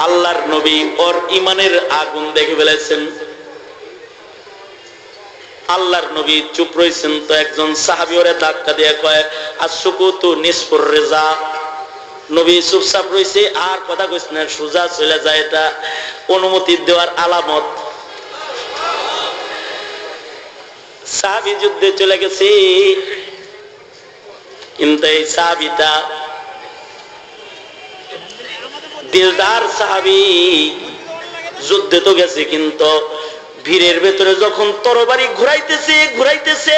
আল্লাহর নবী ওর ইমানের আগুন দেখে ফেলেছেন। আল্লাহর নবী চুপ রয়েছেন, তো একজন সাহাবী ওরে ধাক্কা দিয়ে কয় আসুকুতু নিসফুর রিজা। নবী চুপচাপ রয়েছে, আর কথা কইছে না, সোজা চলে যায়, এটা অনুমতি দেওয়ার আলামত। সাহাবী যুদ্ধে চলে গেছে, কিন্তু এই সাহাবীটা দিলদার সাহাবী, যুদ্ধে তো গেছে, কিন্তু ভিড়ের ভেতরে যখন তরবারি ঘুরাইতেছে ঘুরাইতেছে,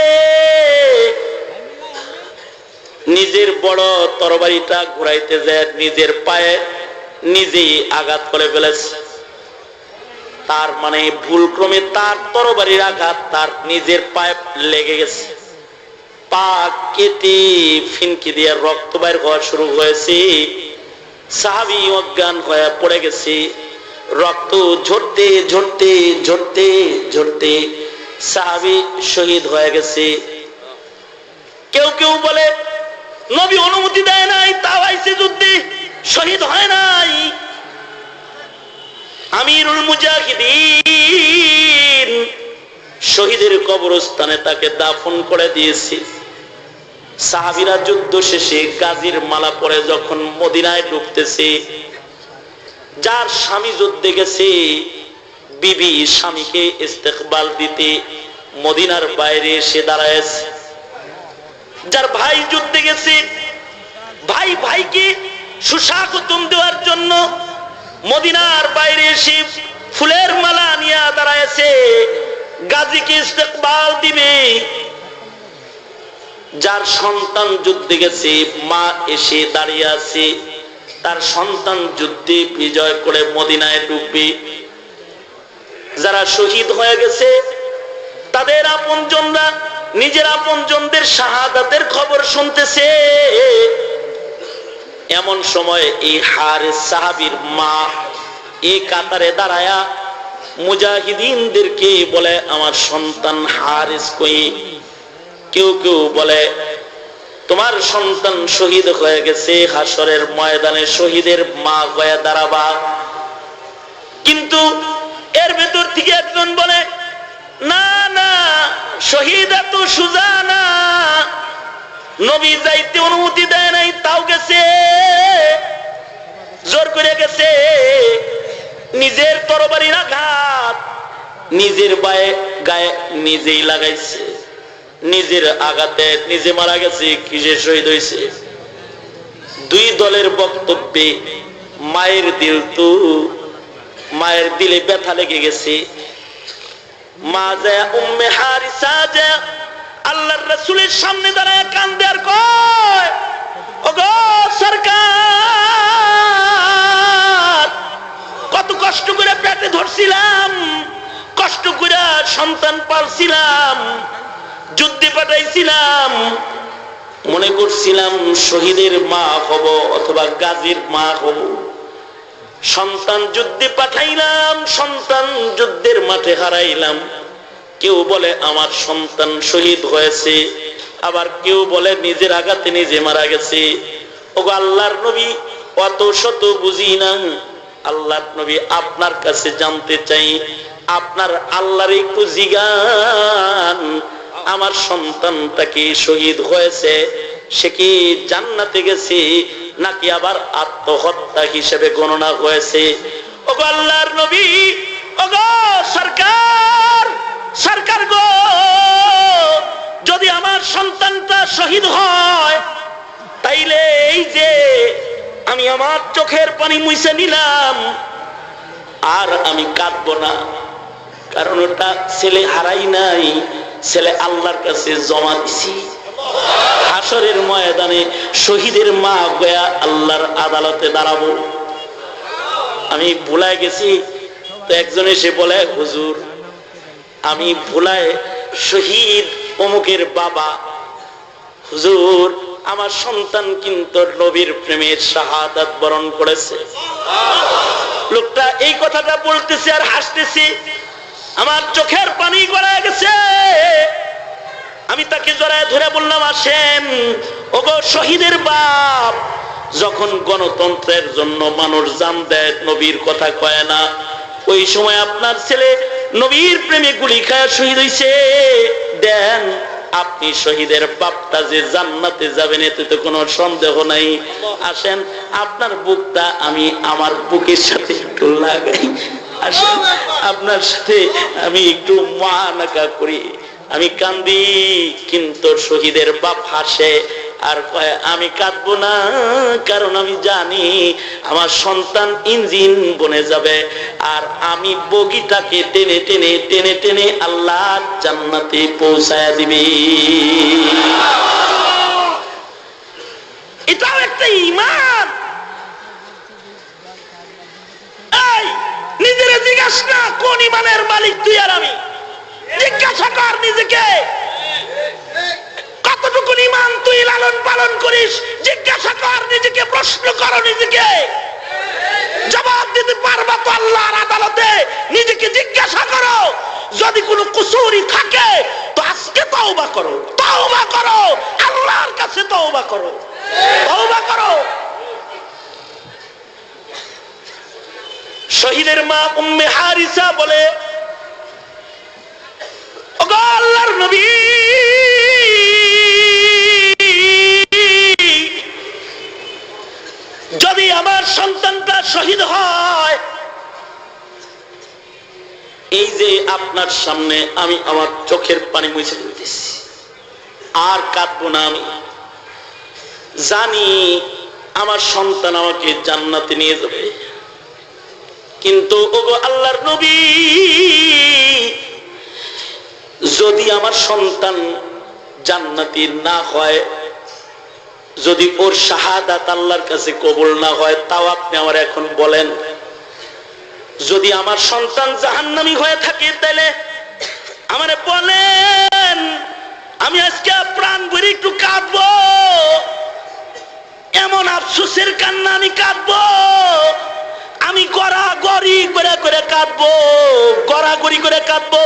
নিজের বড় তরবারিটা ঘুরাইতে যায় নিজের পায়ে নিজেই আঘাত করে ফেলেছে। তার মানে ভুলক্রমে তার তরবারির আঘাত তার নিজের পায়ে লেগে গেছে। পা কেটে ফিনকি দিয়ে রক্ত বাইর হওয়া শুরু হয়েছে। সাহাবী অজ্ঞান হয়ে পড়ে গেছে। রক্ত ঝরতে ঝরতে ঝরতে ঝরতে সাহাবী শহীদ হয়ে গেছে। কেউ কেউ বলে নবী অনুমতি দেয় নাই, তাও আইছে যুদ্ধে, শহীদ হয় নাই। আমিরুল মুজাহিদিন শহীদের কবরস্থানে তাকে দাফন করে দিয়েছে। সাহাবীরা যুদ্ধ শেষে গাজীর মালা পরে যখন মদিনায় ঢুকতেছে, যার স্বামী যুদ্ধে গেছে, বিবি স্বামীকে ইস্তেকবাল দিতে মদিনার বাইরে এসে দাঁড়ায়ছে। যার ভাই যুদ্ধে গেছে, ভাই ভাইকে সুস্বাগতম দেওয়ার জন্য মদিনার বাইরে এসে ফুলের মালা নিয়ে দাঁড়ায়ছে, গাজীকে ইস্তেকবাল দিবে। যার সন্তান যুদ্ধে গেছে, মা এসে দাঁড়িয়ে আছে, তার সন্তান যুদ্ধে বিজয় করে মদিনায় ঢুকবে। যারা শহীদ হয়ে গেছে তাদের আপনজনরা নিজের আপনজনদের শাহাদাতের খবর শুনতেছে। এমন সময় এই হারিস সাহাবীর মা এই কাতারে দাঁড়ায়া মুজাহিদিনদেরকে বলে, আমার সন্তান হারিস কই? কেউ কেউ বলে তোমার সন্তান শহীদ হয়ে গেছে, হাসরের ময়দানে শহীদের মা হয়ে দাঁড়াবা। কিন্তু এর ভেতর থেকে একজন বলে শহীদ এত সুজা না, নবী যাইতে অনুমতি দেয় নাই, তাও গেছে, জোর করে গেছে। নিজের তরবারির আঘাত নিজের গায়ে নিজেই লাগাইছে, নিজের আঘাতে নিজে মারা গেছে। কিসে শহীদ হয়েছে? দুই দলের বক্তব্যে মায়ের দিল তো, মায়ের দিলে ব্যথা লেগে গেছে। মা যায় উম্মে হারিসা যায় আল্লাহর রাসূলের সামনে দাঁড়ায় কান্দে আর কয়, ওগো সরকার, কত কষ্ট করে পেটে ধরছিলাম, কষ্ট করে সন্তান পালছিলাম, যুদ্ধে পাঠাইছিলাম, মনে করছিলাম শহীদের মা হব অথবা গাজীর মা হব। সন্তান যুদ্ধে পাঠাইলাম, সন্তান যুদ্ধের মাঠে হারাইলাম। কেউ বলে আমার সন্তান শহীদ হয়েছে, আবার কেউ বলে নিজের আঘাতে নিজে মারা গেছে। ওগো আল্লাহর নবী, অত শত বুঝি না। আল্লাহর নবী আপনার কাছে জানতে চাই, আপনার আল্লাহর একটু জিগান, আমার সন্তানটা কি শহীদ হয়েছে, সে কি জান্নাতে গেছে নাকি আবার আত্মহত্যা হিসেবে গণনা হয়েছে? ওগো আল্লাহর নবী, ওগো সরকার, সরকার গো, যদি আমার সন্তানটা শহীদ হয় তাইলে এই যে আমি আমার চোখের পানি মুছে নিলাম, আর আমি কাঁদবো না, কারণ ওটা ছেলে হারাই নাই, ছেলে আল্লাহর কাছে জমা দিছি। হাসরের ময়দানে শহীদের মা গয়া আল্লাহর আদালতে দাঁড়াবো। আমি ভুলায় গেছি, তো একজন এসে বলে, হুজুর আমি ভুলায় শহীদ অমুকের বাবা। হুজুর আমার সন্তান কিন্তু নবীর প্রেমের শাহাদাত বরণ করেছে। লোকটা এই কথাটা বলতেছে আর হাসতেছে, আমার চোখের পানি গড়ায় গেছে। আমি তাকে জড়ায় ধরে বললাম, আসেন ওগো শহীদের বাপ, যখন গণতন্ত্রের জন্য মানুষ জান দেয়, নবীর কথা কয় না, ওই সময় আপনার ছেলে নবীর প্রেমে গুলি খায় শহীদ হইছে। দেন আপনি শহীদের বাপটা যে জান্নাতে যাবেন এতে তো কোনো সন্দেহ নাই। আসেন আপনার বুকটা আমি আমার বুকের সাথে একটু লাগাই, আসেন আপনার সাথে আমি একটু মানাকা করি। আমি কান্দি, কিন্তু শহীদের বাপ হাসে আর কয়, আমি কাঁদবো না, কারণ আমি জানি আমার সন্তান ইঞ্জিন বনে যাবে, আর আমি বগিটাকে টেনে টেনে টেনে টেনে আল্লাহ জান্নাতে পৌঁছায় দিবে। এটাও একটা ঈমান। এই নিজের জিজ্ঞাসা না, কোন ঈমানের মালিক তুই আর আমি? জিজ্ঞাসা কর নিজেকে, কতটুকু ঈমান তুই লালন পালন করিস? জিজ্ঞাসা কর নিজেকে, প্রশ্ন করো নিজেকে। জবাব দিতে পারবা তো আল্লাহর আদালতে? নিজেকে জিজ্ঞাসা করো। যদি কোনো কুসুরি থাকে তো আজকে তওবা করো, তওবা করো, আল্লাহর কাছে তওবা করো, তওবা করো। শহীদের মা উম্মে হারিসা বলে, ওগো আল্লাহর নবী, যদি আমার সন্তানটা শহীদ হয়, এই যে আপনার সামনে আমি আমার চোখের পানি মুছে দিতেছি, আর কাঁদবো না। আমি জানি আমার সন্তান আমাকে জান্নাতে নিয়ে যাবে, কিন্তু ওগো আল্লাহর নবী, যদি আমার সন্তান জান্নাতি না হয়, যদি ওর শাহাদাত আল্লাহর কাছে কবুল না হয়, তাও আপনি আমার এখন বলেন, যদি আমার সন্তান জাহান্নামী হয়ে থাকে তাহলে আমারে বলেন, আমি আজকে প্রাণ ভরে একটু কাঁদবো, এমন আফসোসের কান্না আমি কাঁদবো, আমি গড়াগড়ি করে করে কাঁদবো, গড়াগড়ি করে কাঁদবো।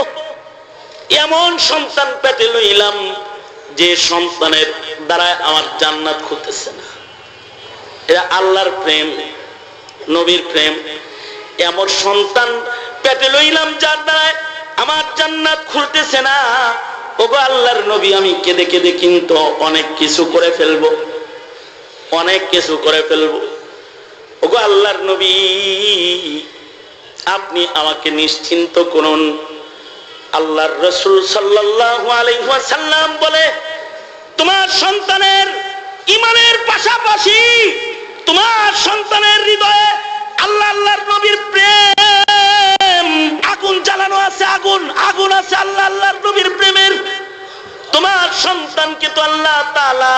এমন সন্তান পেটে লইলাম যে সন্তানের দ্বারা আমার জান্নাত খুলতেছে না। এটা আল্লাহর প্রেম, নবীর প্রেম। এমন সন্তান পেটে লইলাম যার দ্বারা আমার জান্নাত খুলতেছে না। ওগো আল্লাহর নবী, আমি কেঁদে কেঁদে কিন্তু অনেক কিছু করে ফেলবো, অনেক কিছু করে ফেলবো। ওগো আল্লাহর নবী, আপনি আমাকে নিশ্চিন্ত করুন। আল্লাহর রাসূল সাল্লাল্লাহু আলাইহি ওয়াসাল্লাম বলে, তোমার সন্তানের ঈমানের পাশাপাশি তোমার সন্তানের হৃদয়ে আল্লাহ আল্লাহর নবীর প্রেম আগুন জ্বালানো আছে, আগুন আগুন আছে আল্লাহ আল্লাহর নবীর প্রেমের। তোমার সন্তানকে তো আল্লাহ তাআলা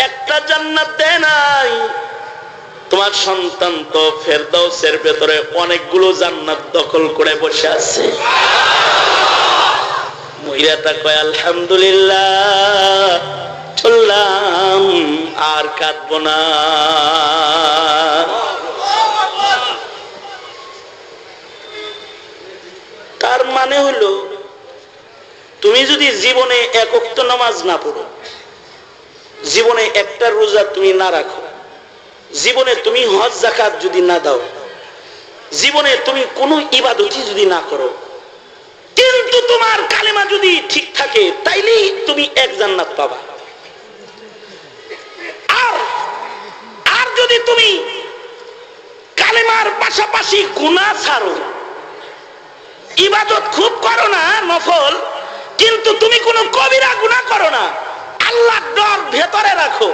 একটা জান্নাত দেয় নাই, তোমার সন্তান তো ফেরদাউসের ভেতরে অনেকগুলো জান্নাত দখল করে বসে আছে। মহিলাটা কয় আলহামদুলিল্লাহ, চললাম আর কাঁদবো না। তার মানে হলো, তুমি যদি জীবনে এক ওয়াক্ত নামাজ না পড়ো, জীবনে একটা রোজা তুমি না রাখো, জীবনে তুমি হজ যাকাত যদি না দাও, জীবনে তুমি কোনো ইবাদতই যদি না করো, কিন্তু তোমার কালেমা যদি ঠিক থাকে, তাইলেই তুমি এক জান্নাত পাবা। আর যদি তুমি কালেমার পাশাপাশি গুনাহ ছাড়ো, ইবাদত খুব করো না নফল, কিন্তু তুমি কোনো কবিরা গুনাহ করো না, আল্লাহর ডর ভেতরে রাখো,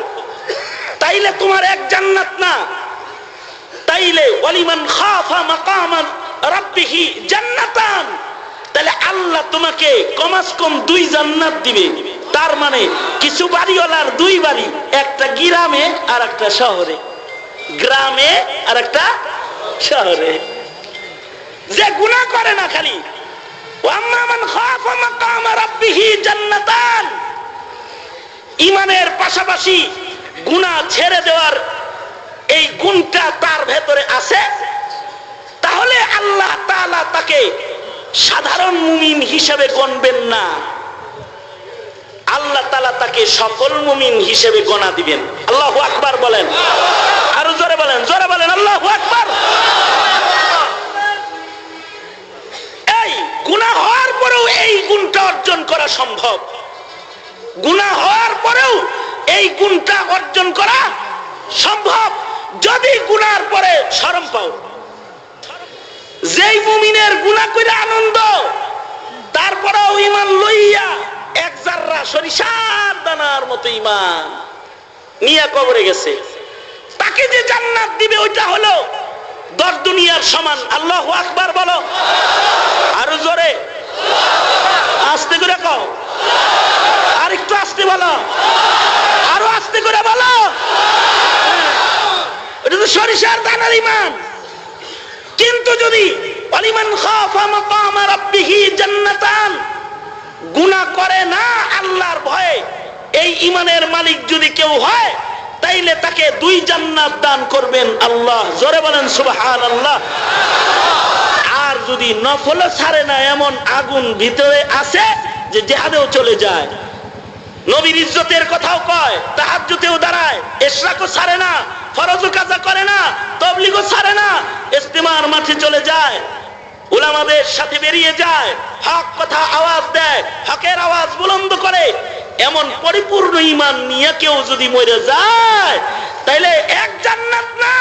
তাইলে তোমার এক জান্নাত না, তাইলে ওয়ালিমান খাফা মাকামান রাব্বিহি জান্নাতান, তাহলে আল্লাহ তোমাকে কমাস কম 2 জান্নাত দিবে। তার মানে কিছু বাড়িওয়ালার 2 বাড়ি, একটা গ্রামে আর একটা শহরে, গ্রামে আর একটা শহরে। যে গুনাহ করে না খালি, ওয়াম্মা মান খাফা মাকাম রাব্বিহি জান্নাতান, ঈমানের পাশাপাশি গুনাহ ছেড়ে দেওয়ার এই গুণটা তার ভেতরে আছে, তাহলে আল্লাহ তাআলা তাকে সাধারণ মুমিন হিসেবে গণবেন না, আল্লাহ তাআলা তাকে সকল মুমিন হিসেবে গণা দিবেন। আল্লাহু আকবার বলেন, আরো জোরে বলেন, জোরে বলেন আল্লাহু আকবার। এই গুনাহ হওয়ার পরেও এই গুণটা অর্জন করা সম্ভব, গুনাহ হওয়ার পরেও এই গুণটা অর্জন করা সম্ভব, যদি গুনাহর পরে শরম পাও। যেই মুমিনের গুনাহ কইরা আনন্দ, তারপরেও ঈমান লইয়া এক জাররা সরিষার দানার মতো ঈমান নিয়ে কবরে গেছে, তাকে যে জান্নাত দিবে ওইটা হলো 10 দুনিয়ার সমান। আল্লাহু আকবার বলো, আরো জোরে, আস্তে করে কও, আর একটু আস্তে বলো, আরো আস্তে করে বলো। এটা তো সরিষার দানার ঈমান। কিন্তু যদি ওয়ালিমান খাফা মাকাম রাব্বিহি জান্নাতান, গুনাহ করে না আল্লাহর ভয়ে, এই ঈমানের মালিক যদি কেউ হয়, তাইলে তাকে 2 জান্নাত দান করবেন আল্লাহ। জোরে বলেন সুবহানাল্লাহ। আর যদি নফল ছাড়ে না, এমন আগুন ভিতরে আছে যে জিহাদেও চলে যায়, নবীর ইজ্জতের কথাও কয়, তাহাজ্জুদেও দাঁড়ায়, ইশরাকও ছাড়ে না, ফরজও কাজা করে না, তাবলীগও ছাড়ে না, ইজতিমার মাঠে চলে যায়, উলামাদের সাথে বেরিয়ে যায়, হক কথা আওয়াজ দেয়, হকের আওয়াজ বুলন্দ করে, এমন পরিপূর্ণ ঈমান নিয়ে কেউ যদি মরে যায়, তাইলে এক জান্নাত না,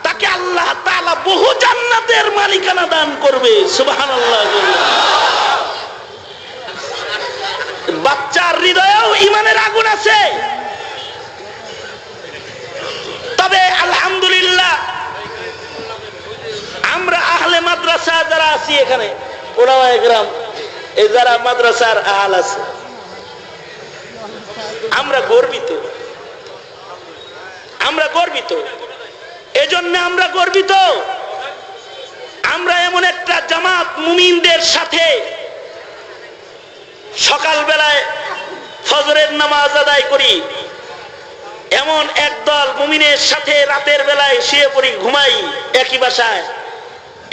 তাকে আল্লাহ তাআলা বহু জান্নাতের মালিকানা দান করবে। সুবহানাল্লাহ। বাচ্চার হৃদয়েও ঈমানের আগুন আছে। তবে আলহামদুলিল্লাহ, আমরা আহলে মাদ্রাসা যারা আছি এখানে, ওলামায়ে কেরাম, এই যারা মাদ্রাসার আহল আছে, আমরা গর্বিত, আমরা গর্বিত। এজন্য আমরা গর্বিত, আমরা এমন একটা জামাত মুমিনদের সাথে সকাল বেলায় ফজরের নামাজ আদায় করি, এমন একদল মুমিনের সাথে রাতের বেলায় শুয়ে পড়ি, ঘুমাই একই বাসায়,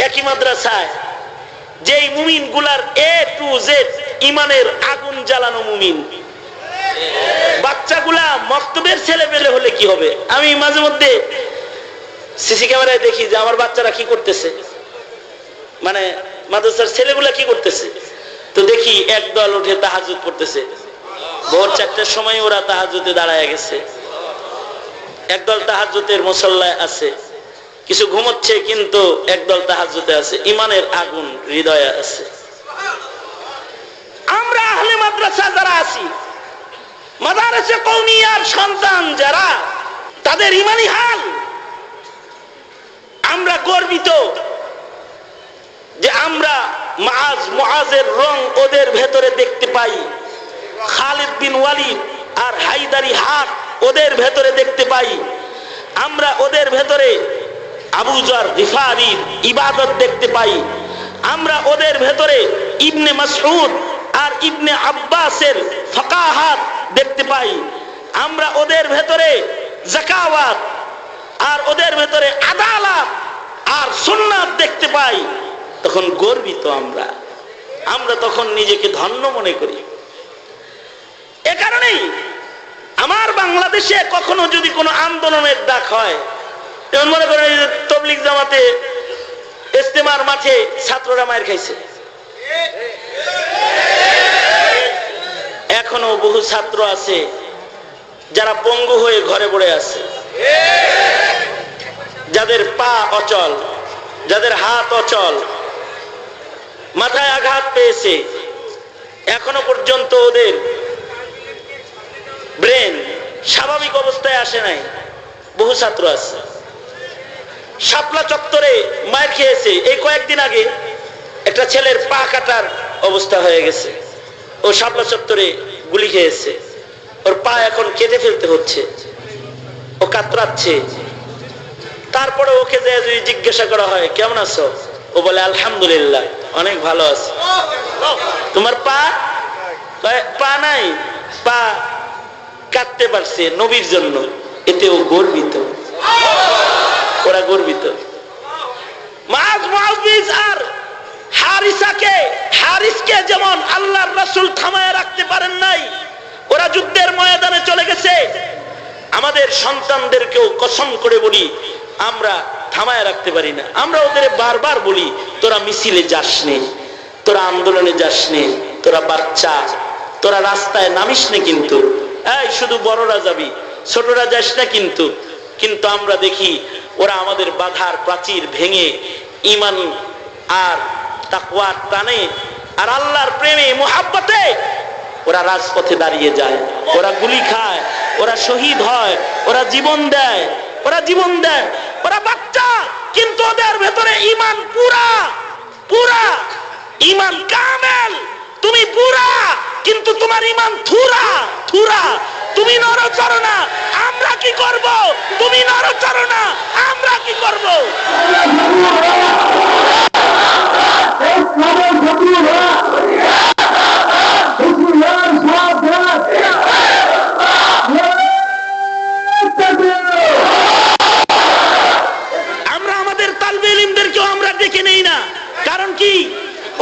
একই মাদ্রাসায়, যেই মুমিন গুলার A to Z ঈমানের আগুন জ্বালানো মুমিন। বাচ্চাগুলা মক্তবের ছেলে পেলে হলে কি হবে? আমি মাঝে মধ্যে সিসি ক্যামেরায় দেখি যে আমার বাচ্চারা কি করতেছে, মানে মাদ্রাসার ছেলেগুলা কি করতেছে। তো তো দেখি একদল উঠে তাহাজ্জুদ পড়তেছে, ভোর 4টার সময় ওরা তাহাজ্জুদে দাঁড়ায় গেছে। একদল তাহাজ্জুদের মুসল্লায় আছে, কিছু ঘুমোচ্ছে কিন্তু একদল তাহাজ্জুদে আছে, ইমানের আগুন হৃদয়ে আছে। আমরা আহলে মাদ্রাসা যারা আছি, মাদারসে কওমিয়ার সন্তান যারা, তাদের ইমানি হাল আমরা গর্বিত যে আমরা মুআজের রং ওদের ভেতরে দেখতে পাই, খালিদ বিন ওয়ালিদ আর হায়দারি হাট ওদের ভেতরে দেখতে পাই, আমরা ওদের ভেতরে আবু যর গিফারির ইবাদত দেখতে পাই, আমরা ওদের ভেতরে ইবনে মাসউদ আর ইবনে আব্বাসের ফাকাহাত দেখতে পাই, আমরা ওদের ভেতরে যাকাওয়াত আর ওদের ভেতরে আদালত আর সুন্নাত দেখতে পাই। তখন গর্বিত আমরা তখন নিজেকে ধন্য মনে করি। এ কারণেই আমার বাংলাদেশে কখনো যদি কোনো আন্দোলনের ডাক হয়, যেমন মনে করেন তবলিগ জামাতে ইজতেমার মাঠে ছাত্ররা মার খাইছে, এখনো বহু ছাত্র আছে যারা পঙ্গু হয়ে ঘরে পড়ে আছে, যাদের পা অচল, যাদের হাত অচল, মাথায় আঘাত পেয়েছে, এখনো পর্যন্ত ওদের ব্রেন স্বাভাবিক অবস্থায় আসে নাই। বহু ছাত্র আছে শাপলা চত্বরে মার খেয়েছে। এই কয়েকদিন আগে একটা ছেলের পা কাটার অবস্থা হয়ে গেছে, ও শাপলা চত্বরে গুলি খেয়েছে, ওর পা এখন কেটে ফেলতে হচ্ছে, ও কাতরাচ্ছে। তারপরে ওকে যে যদি জিজ্ঞাসা করা হয় কেমন আছো, ও বলে আলহামদুলিল্লাহ অনেক ভালো আছে। তোমার পা নাই, পা কাটতে পারছে নবীর জন্য, এতে ও গর্বিত, ওরা গর্বিত। আর হারিসকে যেমন আল্লাহর রাসূল থামায় রাখতে পারেন নাই, ওরা যুদ্ধের ময়দানে চলে গেছে। আমাদের সন্তানদেরকেও কসম করে বলি আমরা থামায় রাখতে পারি না। আমরা ওদের বারবার বলি তোরা মিছিলে যাস নে, তোরা আন্দোলনে যাস নে, তোরা বাচ্চা, তোরা রাস্তায় নামিস নে, কিন্তু এই শুধু বড়রা যাবি, ছোটরা যাস না। কিন্তু আমরা দেখি ওরা আমাদের বাধার প্রাচীর ভেঙে ঈমান আর তাকওয়ার টানে আর আল্লাহর প্রেমে মুহাব্বতে ওরা রাজপথে দাঁড়িয়ে যায়, ওরা গুলি খায়, ওরা শহীদ হয়, ওরা জীবন দেয়, ওরা বাচ্চা, কিন্তু ওদের ভেতরে ঈমান পুরা ঈমান কামেল। তুমি পুরা, কিন্তু তোমার ঈমান থুরা। তুমি নরচর না, আমরা কি করব? তুমি নরচর না, আমরা কি করব? আমরা আমাদের তালবে ইলমদেরকেও আমরা ডেকে নেই না, কারণ কি?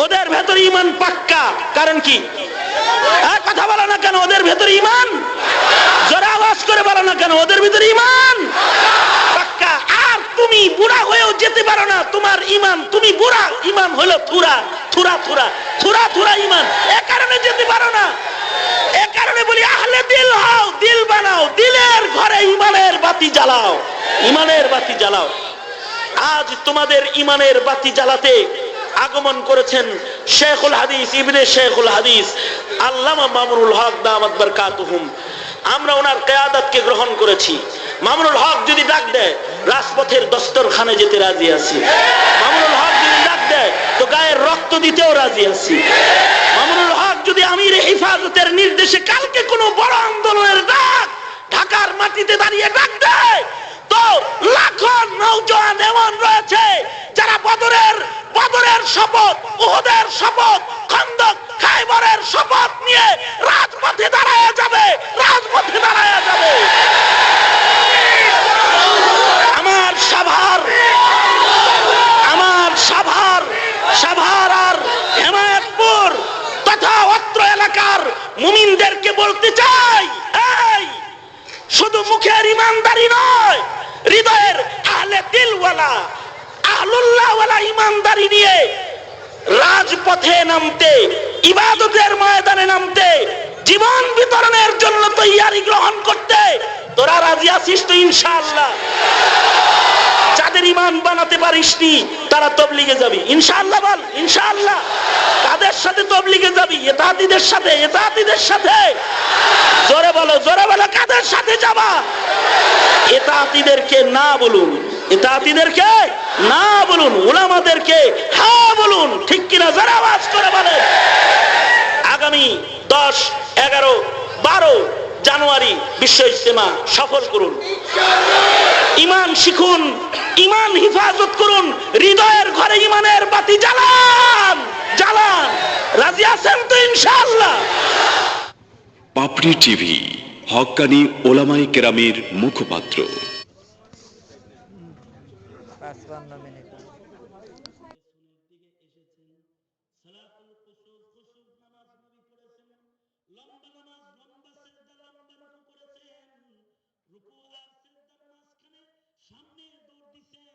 ওদের ভেতরে ঈমান পাক্কা। কারণ কি? কথা বলো না কেন? ওদের ভেতরে ঈমান, জোরে আওয়াজ করে বলো না কেন? ওদের ভিতরে ঈমান পাক্কা। আর তুমি বুড়া হয়েও যেতে পারো না, তোমার ঈমান, তুমি বুড়া, ঈমান হলো থুরা ঈমান, এ কারণে যেতে পারো না। এ কারণে বলি আহলে দিল হও, দিল বানাও, দিলের ঘরে ঈমানের বাতি জ্বালাও, ঈমানের বাতি জ্বালাও। আজ তোমাদের ঈমানের বাতি জ্বালাতে আগমন করেছেন শেখুল হাদিস ইবনে শেখুল হাদিস আল্লামা মামুনুল হক দামাত বারকাতুহুম। আমরা ওনার কিয়াদতকে গ্রহণ করেছি। মামুনুল হক যদি ডাক দেয় রাজপথের দস্তরখানে যেতে রাজি আছি। মামুনুল হক যদি ডাক দেয় তো গায়ের রক্ত দিতেও রাজি আছি। মামুনুল হক যদি আমির হেফাজতের নির্দেশে কালকে কোনো বড় আন্দোলনের ডাক ঢাকার মাটিতে দাঁড়িয়ে ডাক দেয়, তো লাখো নওজোয়ান এমন রয়েছে যারা বদরের শপথ, উহুদের শপথ, খন্দক, খায়বরের শপথ নিয়ে রাজপথে দাঁড়ায় যাবে। আমার সাভার আর হেমায়েতপুর তথা অত্র এলাকার মুমিনদেরকে বলতে চাই, এই শুধু মুখের ইমানদারি নয়, হৃদয়ের আহলে দিলওয়ালা, আহলুল্লাহওয়ালা ইমানদারি নিয়ে রাজপথে নামতে ইবাদতের ময়দানে নামতে, জীবন বিতরণের জন্য তৈয়ারি গ্রহণ করতে তোরা রাজি আছিস তো ইনশাআল্লাহ? যাদের ইমান বানাতে পারিসনি তারা তবলিগে যাবি ইনশাআল্লাহ, বল ইনশাআল্লাহ। কাদের সাথে তবলিগে যাবি? ইতাআতীদের সাথে, ইতাআতীদের সাথে। জোরে বলো, জোরে বলো, কাদের সাথে যাবা? ইতাআতীদেরকে না বলুন, ইতাআতীদেরকে না বলুন, উলামাদেরকে হ্যাঁ বলুন, ঠিক কিনা? যারা আওয়াজ করে বলেন। আগামী 10, 11, 12 জানুয়ারি বিশ্ব ইজতেমা সফল করুন। ইমান শিখুন, ইমান হিফাজত করুন, হৃদয়ের ঘরে ইমানের বাতি জ্বালান, জ্বালান। রাজি আছেন তো ইনশাআল্লাহ? পাপড়ি টিভি, হক্কানি ওলামায়ে কেরামের মুখপাত্র। 55 মিনিট। সামনে দৌড় দিচ্ছেন,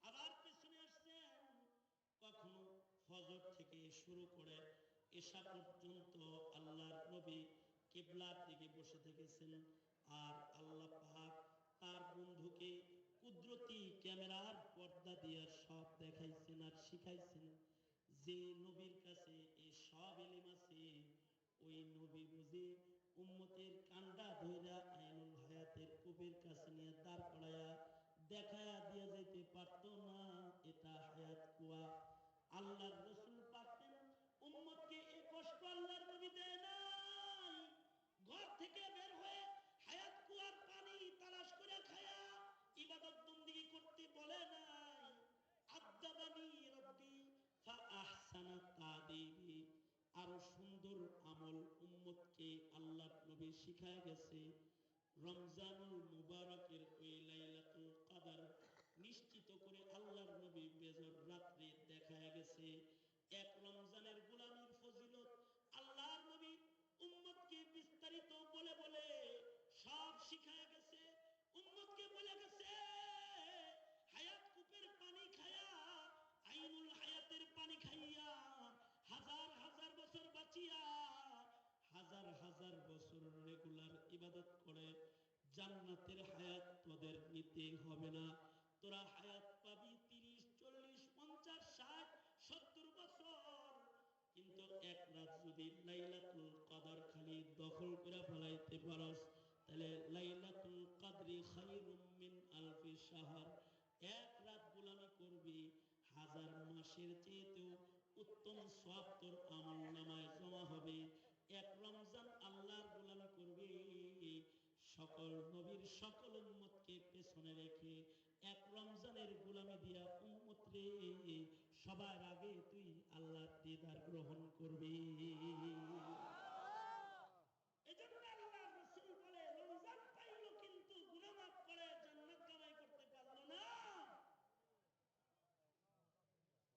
আবার পেছনে আসছেন। কখনো ফজর থেকে শুরু করে এশা পর্যন্ত আল্লাহর নবী কিবলার দিকে বসে থেকেছেন। আর আল্লাহ পাক তার বন্ধুকে কুদরতি ক্যামেরার পর্দা দিয়ে সব দেখাইছেন আর শিখাইছেন। যে নবীর কাছে এই সব এলিম আছে, ওই নবী বুঝে উম্মতের কান্ডা ধইরা আইনুল হায়াতের কূপের কাছে নিয়ে দাঁড় করায়া দেখায়া দিয়ে যেতে পারত না এটা হায়াত কুয়া। আল্লাহর রাসূল পারতেন। উম্মতকে এই কষ্ট আল্লাহর নবী দেয় নাই। ঘর থেকে বের হয়ে হায়াত কুয়ার পানি তালাশ করে খায়া ইবাদত বন্দেগী করতে বলে নাই। আদাবানি রব্বি ফা আহসানা তাদিবি। আরো সুন্দর আমল উম্মতকে আল্লাহর নবী শিখায় গেছে। রমজানুল মুবারকের ওই লাইলাতুল কদর নিশ্চিত করে আল্লাহর নবী বেজর রাত্রে দেখায় গেছে। এক রমজানের গোলামীর ফজিলত আল্লাহর নবী উম্মতকে বিস্তারিত বলে বলে সব শিখায় গেছে। উম্মতকে বলে গেছে হায়াত কূপের পানি খায়া, আইনুল হায়াতের পানি খাইয়া হাজার হাজার বছর বাঁচিয়া হাজার হাজার বছর রেগুলার ইবাদত করে জান্নাতের হায়াত তোদের নিতে হবে না। তোরা হায়াত পাবি 30, 40, 50, 60, 70 বছর। কিন্তু এক রাত যদি লাইলাতুল কদর খালি দখল করে ফেলাইতে পারস, তাহলে লাইলাতুল কদরি খায়রুম মিন আলফি শাহর। এক রাত গোলামি করবি, হাজার মাসের চেয়েতেও উত্তম সওয়াব তোর আমলনামায় জমা হবে। এক রমজান আল্লাহর গোলামি করবি, সকল নবীর সকল উম্মতকে পেছনে রেখে এক রমজানের গোলামি দিয়া উম্মত রে সবার আগে তুই আল্লাহর দিদার গ্রহণ করবি। এজন্য আল্লাহর রাসূল বলে রমজান পাইলো কিন্তু গুনাহ মাফ করে জান্নাত কামাই করতে পারলো না।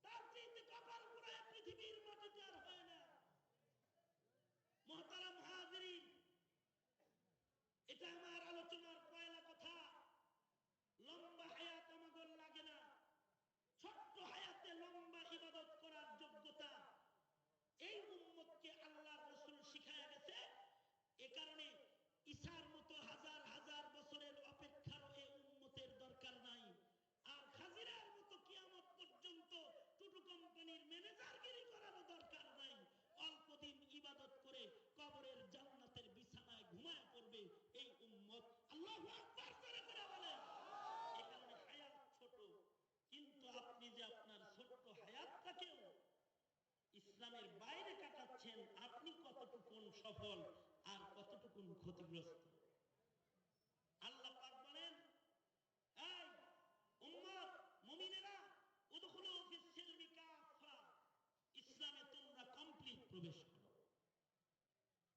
তার চেয়ে কপাল পোড়ায় পৃথিবীর মাটিতে আর হয় না। মুহতারাম হাজিরিন, এটা আমার আলোচনার পয়লা কথা। লম্বা হায়াত আমাদের লাগে না, ছোট্ট হায়াতে লম্বা ইবাদত করার যোগ্যতা এই উম্মতকে আল্লাহর রাসূল শিখায়া গেছে। এ কারণে ঈসার মতো হাজার হাজার বছরের অপেক্ষারও এই উম্মতের দরকার নাই। আর খাজিরার মতো কিয়ামত পর্যন্ত টুটু কোম্পানির ম্যানেজারগিরি করারও দরকার নাই। অল্প দিন ইবাদত করে কবরের জান্নাতের বিছানায় ঘুমায় পড়বে এই উম্মত। আল্লাহু আকবার করে বলেন। এই কারণে হায়াত ছোট, কিন্তু আপনি যে আপনার ছোট্ট হায়াতটাকেও ইসলামের বাইরে কাটাচ্ছেন, আপনি কতটুকুন সফল আর কতটুকুন ক্ষতিগ্রস্ত। আল্লাহ পাক বলেন, এই উম্মত মুমিনেরা উদখুলু ফিস সিলমি কাফা, ইসলামে তোমরা কমপ্লিট প্রবেশ করো।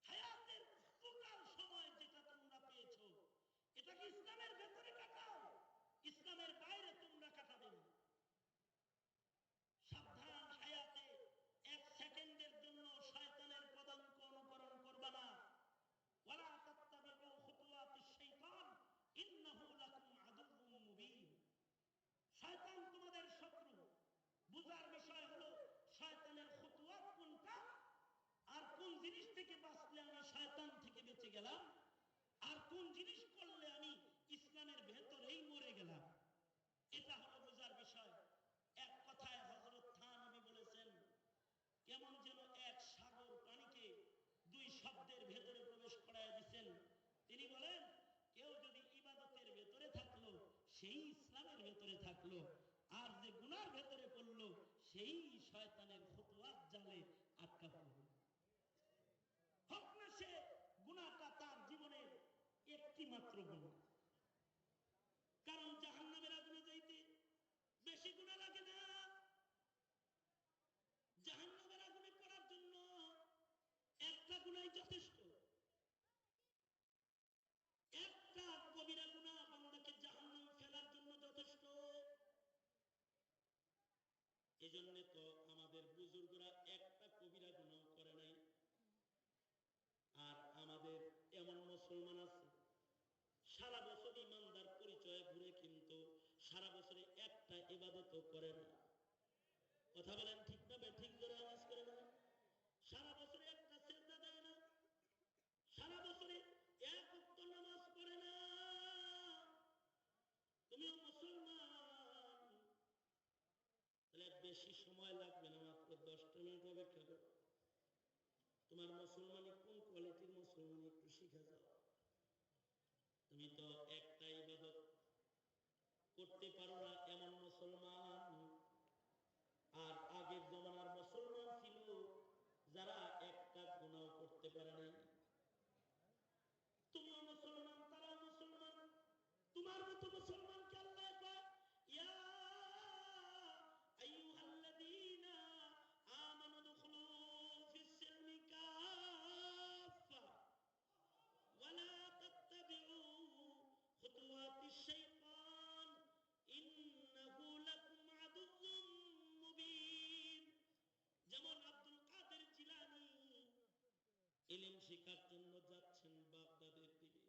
হায়াতের টোটাল সময় যেটা তোমরা পেয়েছো এটাকে ইসলামের ভেতরে কাটাও, ইসলামের বাইরে তোমরা কাটাবে না। সাবধান, হায়াতে এক সেকেন্ডের জন্য শয়তানের পদাঙ্ক অনুকরণ করবা না। ওয়ালা তাত্তাবিউ থেকে বাঁচলে আমি শয়তান থেকে বেঁচে গেলাম, আর কোন জিনিস করলে আমি ইসলামের ভেতরেই মরে গেলাম। এটা হলো বোঝার বিষয়। এক কথায় হযরত থানবী বলেছেন, কেমন যেন এক সাগর পানিকে দুই শব্দের ভেতরে প্রবেশ করায় দিয়েছেন। তিনি বলেন, কেউ যদি ইবাদতের ভেতরে থাকলো সেই ইসলামের ভেতরে থাকলো, আর যে গুনার ভেতরে পড়লো সেই শয়তানের খুতুয়াত জালে আটকা পড়লো। হোক না সে গুনাহটা তার জীবনের একটি মাত্র গুনাহ। কারণ জাহান্নামের আগুনে যাইতে বেশি গুনাহ লাগে না। জাহান্নামের আগুনে পড়ার জন্য একটা গুনাহই যথেষ্ট। একটা কবিরা গুনাহ বান্দাকে জাহান্নামে ফেলার জন্য যথেষ্ট। এজন্য তো আমাদের বুজুর্গরা একটা কবিরা গুনাহ করে নাই। আর আমাদের এমন মুসলমান আছে সারা বছর ইমানদার পরিচয়ে ঘুরে, কিন্তু সারা বছরে একটা ইবাদতও করে না। কথা বলেন ঠিক না বেঠিক? জোরে আওয়াজ করে না। সারা বছরে একটা সিজদা দেয় না, সারা বছরে এক ওয়াক্ত নামাজ পড়ে না। তুমিও মুসলমান, তাহলে বেশি সময় লাগবে না, মাত্র 10টা মিনিট অপেক্ষা করো। তোমার মুসলমানি কোন কোয়ালিটির মুসলমানি একটু শিখে যাও। তুমি তো একটা ইবাদত করতে পারো না এমন মুসলমান। আর আগের জমানার মুসলমান ছিল যারা একটা গুনাহ করতে পারে নাই। তুমিও মুসলমান, তারাও মুসলমান। তোমার মতো মুসলমানকে আল্লাহ কয়, ইয়া আইয়ুহাল্লাযীনা আমানু দুখুলু ফিস-সিলমি কাফা ওয়া লা তাত্তাবিউ খুতুওয়াতিশ শাইতান ইন্নাহু লাকুম আদুউম মুবিন। যেমন আব্দুল কাদের জিলানী ইলম শিক্ষার জন্য যাচ্ছেন বাগদাদের দিকে।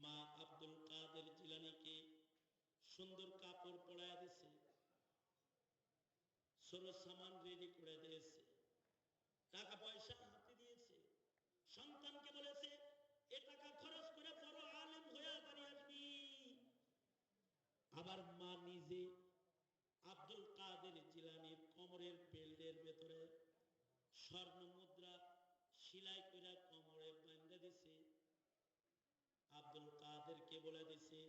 মা আব্দুল কাদের জিলানীকে সুন্দর কাপড় পরায় দিয়েছে, সরো সামান রেডি করে দিয়েছে, টাকা পয়সা হাতে দিয়েছে। সন্তানকে বলেছে, এ টাকা খরচ করে বড় আলেম হয়ে বাড়ি আসবি। আবার মা নিজে আব্দুল কাদের জিলানীর কোমরের বেল্টের ভেতরে স্বর্ণ মুদ্রা সেলাই করে কোমরে বাঁধে দিছে। আব্দুল কাদেরকে বলে দিছে,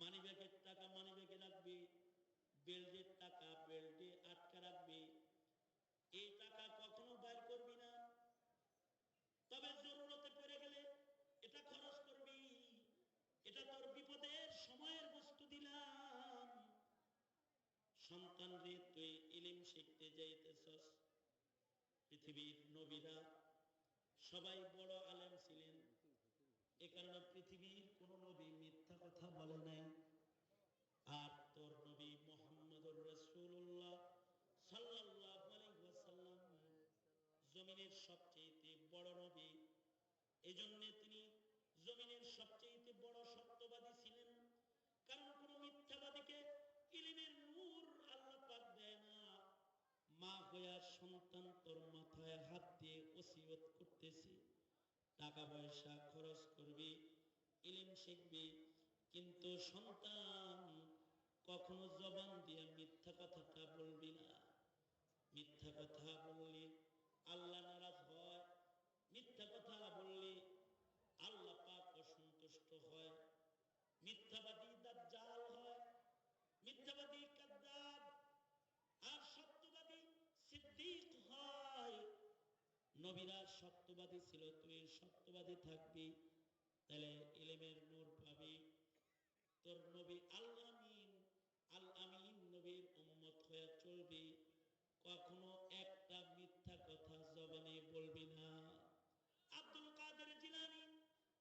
মানিব্যাগের টাকা মানিব্যাগে রাখবে, বেল্টের টাকা বেল্টে আটকা রাখবে, এই টাকা কখনো বাইর করবি না, তবে জরুরতে পড়ে গেলে এটা খরচ করবি। এটা তোর বিপদের সময়ের বস্তু দিলাম। সন্তান রে, তুই ইলম শিখতে যাইতেছস। পৃথিবীর নবীরা সবাই বড় আলেম ছিলেন, এ কারণে পৃথিবীর কোন নবী মিথ্যা কথা বলে নাই। আর তোর নবী মুহাম্মদুর রাসূলুল্লাহ সাল্লাল্লাহু আলাইহি ওয়াসাল্লাম জমিনের সবচেয়ে বড় নবী। এজন্য তিনি জমিনের সবচেয়ে বড় সত্যবাদী ছিলেন। কারণ কোন মিথ্যাবাদীকে ইলমের নূর আল্লাহ পাক দেয় না। মা হইয়া সন্তান তোর মাথায় হাত দিয়ে ওসিয়ত করতেছে, টাকা পয়সা খরচ করবি, ইলম শিখবি, কিন্তু সন্তান কখনো জবান দিয়ে মিথ্যা কথাটা বলবি না। মিথ্যা কথা বললে আল্লাহ নারাজ হয়, মিথ্যা কথা বললে আল্লাহ পাক অসন্তুষ্ট হয়। মিথ্যাবাদী দাজ্জাল হয়, মিথ্যাবাদী কাযযাব, আর সত্যবাদী সিদ্দিক হয়। নবীরা সত্যবাদী ছিল, তুই সত্যবাদী থাকবি, তাহলে ইলমের নূর পাবি। তোর নবী আল আমিন, আল আমিন নবীর উম্মত হয়ে চলবি, কখনো একটা মিথ্যা কথা জবানে বলবি না। আব্দুল কাদের জিলানী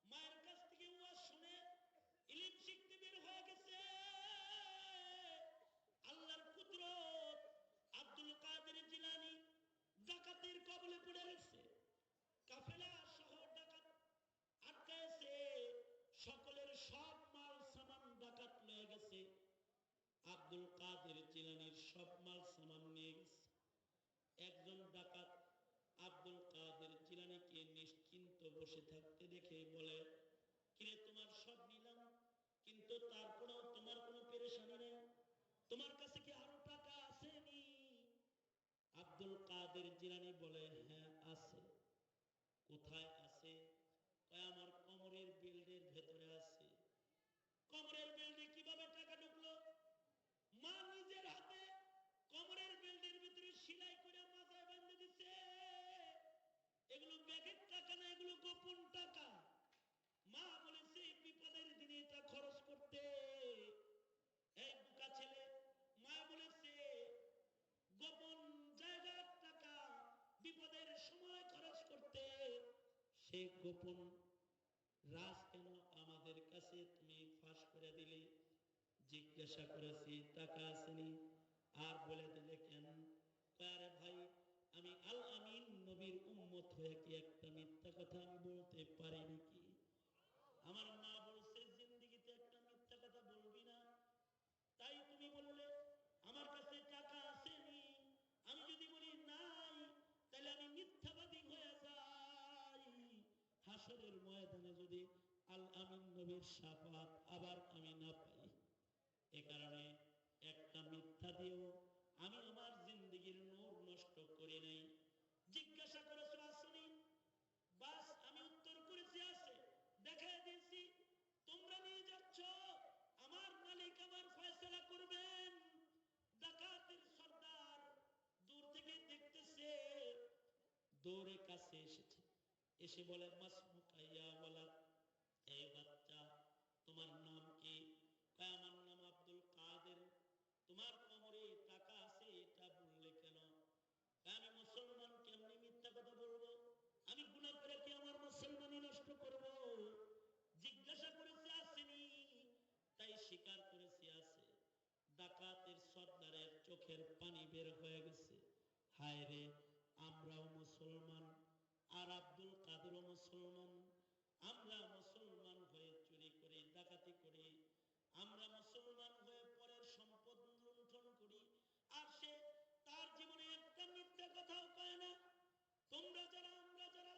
মায়ের কাছ থেকে ওয়াজ শুনে ইলম শিখতে বের হয়ে গেছে। আল্লাহর কুদরত, আব্দুল কাদের জিলানী ডাকাতের কবলে পড়ে গেছে। কাফেলা সহ ডাকাত আটকায়ছে, সকলের সব মাল সামান ডাকাত লয়ে গেছে। আব্দুল কাদের জিলানীর সব মাল সামান নিয়ে গেছে। একজন ডাকাত আব্দুল কাদের জিলানীকে নিশ্চিন্ত বসে থাকতে দেখে বলে, কিরে তোমার সব নিলাম, কিন্তু তারপরেও তোমার কোনো পেরেশানি নেই, তোমার কাছে কি আরো টাকা আসেনি? আব্দুল কাদের জিলানী বলে, হ্যাঁ আছে। কোথায় আছে? কয় আমার কোমরের বেল্টের ভেতরে আছে। কোমরের বেল্টে কিভাবে টাকা ঢুকলো? মা নিজের হাতে কোমরের বেল্টের ভিতরে সেলাই করে মাথায় বেঁধে দিছে। এগুলো ব্যাগের টাকা না, এগুলো গোপন টাকা। মা বলেছে বিপদের দিনে এটা খরচ করতে। এই বোকা ছেলে, মা বলেছে গোপন জায়গার টাকা বিপদের সময় খরচ করতে। সে গোপন রাজ কেন আমাদের কাছে তুমি ফাঁস করে দিলে? জিজ্ঞাসা করেছি টাকা আসেনি, আর বলে দিলে কেন? আরে ভাই, আমি আল আমিন নবীর উম্মত হয়ে কি একটা মিথ্যা কথা আমি বলতে পারি নাকি? আমার মা বলছে জিন্দেগিতে একটা মিথ্যা কথা বলবি না। তাই তুমি বললে আমার কাছে টাকা আসেনি, আমি যদি বলি নাই তাহলে আমি মিথ্যাবাদী হয়ে যাই। হাসরের ময়দানে যদি আল আমিন নবীর শাফাত আবার আমি না পাই, এ কারণে একটা মিথ্যা দিয়েও আমি আমার জিন্দেগির নূর নষ্ট করি নাই। জিজ্ঞাসা করেছো আসেনি, বাস আমি উত্তর করেছি আছে, দেখাই দিয়েছি। তোমরা নিয়ে যাচ্ছ, আমার মালিক আমার ফয়সালা করবেন। ডাকাতের সর্দার দূর থেকে দেখতেছে, দৌড়ে কাছে এসেছে, এসে বলে মাসমুকাইয়া বলা, এই বাচ্চা তোমার নাম কি? কয় আমার নাম আব্দুল কাদের। তোমার কোমরে টাকা আছে এটা বললে কেন? আমি মুসলমান, কেমনি মিথ্যা কথা বলবো? আমি গুনাহ করে কি আমার মুসলমানি নষ্ট করব? জিজ্ঞাসা করেছে আসেনি, তাই স্বীকার করেছে আছে। ডাকাতের সর্দারের চোখের পানি বের হয়ে গেছে। হায় রে, আমরাও মুসলমান, আর আব্দুল কাদেরও মুসলমান। আমরা মুসলমান হয়ে চুরি করি, ডাকাতি করি, আমরা মুসলমান হয়ে পরের সম্পদ লুণ্ঠন করি, আর সে তার জীবনে একটা মিথ্যা কথাও কয় না। তোমরা যারা, আমরা যারা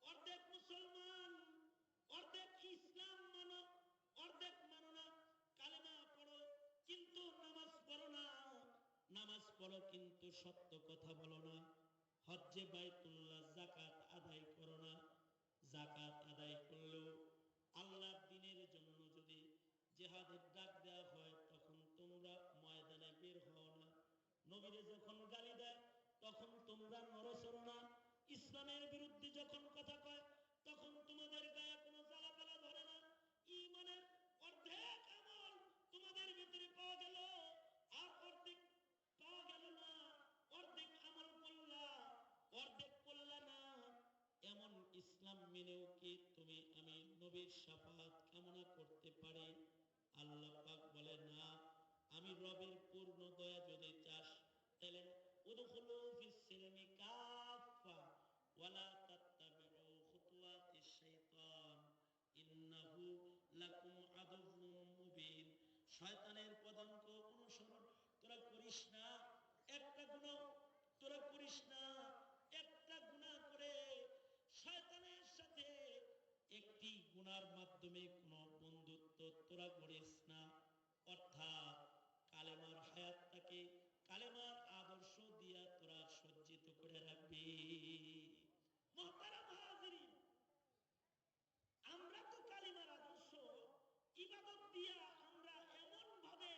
অর্ধেক মুসলমান, অর্ধেক ইসলাম মানো, অর্ধেক মানো না, কালেমা পড়ো কিন্তু নামাজ পড়ো না, নামাজ পড়ো কিন্তু সত্য কথা বলো না, হজ্জে বাইতুল্লাহ যাকাত আদায় করো না, যাকাত আদায় করলেও আল্লাহর দ্বীনের জন্য যদি জিহাদের ডাক দেওয়া হয় তখন তোমরা ময়দানে বের হও না, নবীরে যখন গালি দেয় তখন তোমরা নড়ছড় না, ইসলামের বিরুদ্ধে যখন কথা কয় তখন তোমাদের গায়ে কোনো জ্বালাপালা ধরে না। ঈমানের অর্ধেক আমল তোমাদের ভিতরে পাওয়া গেল, আর অর্ধেক পাওয়া গেল না। অর্ধেক আমল করলা, অর্ধেক করলা না। এমন ইসলাম মেনেও কি তুমি আমি নবীর শাফাত কামনা করতে পারি? আল্লাহ পাক বলে না, আমি রবের পূর্ণ দয়া যদি চাস তাহলে উদখুলু ফিস সিলমি কাফা ওয়ালা তাত্তাবিউ খুতুওয়াতিশ শাইতান ইন্নাহু লাকুম আদুউম মুবিন। শয়তানের পদাঙ্ক অনুসরণ তোরা করিস না, একটা গুনাহ তোরা করিস না। একটা গুনাহ করে শয়তানের সাথে একটি গুনার মাধ্যমে কোনো বন্ধুত্ব তোরা করিস না। অর্থাৎ কালেমার হায়াতটাকে কালেমার আদর্শ দিয়া তোরা সজ্জিত করে রাখবি। মুহতারাম হাজিরিন, আমরা তো কালিমার আদর্শ ইবাদত দিয়া আমরা এমন ভাবে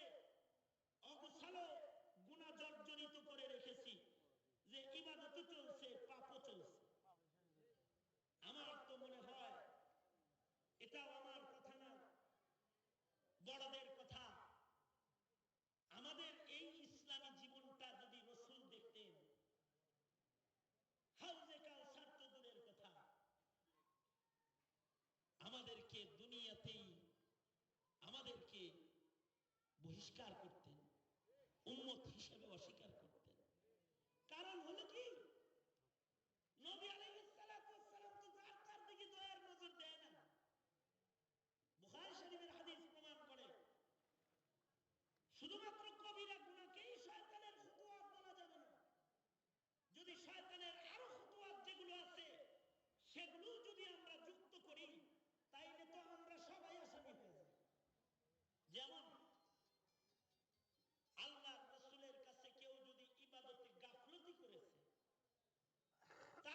অগোছালো গুনাহ জর্জরিত করে রেখেছি যে ইবাদতও চলছে, পাপও চলছে। আমার তো মনে হয় এটাও আমার কথা না, বড়দের কথা। আমাদের এই ইসলামী জীবনটা যদি রাসূল দেখতেন, হাউজে কাউসার তো দূরের কথা, আমাদেরকে দুনিয়াতেই আমাদেরকে বহিষ্কার করতেন, উম্মত হিসেবে অস্বীকার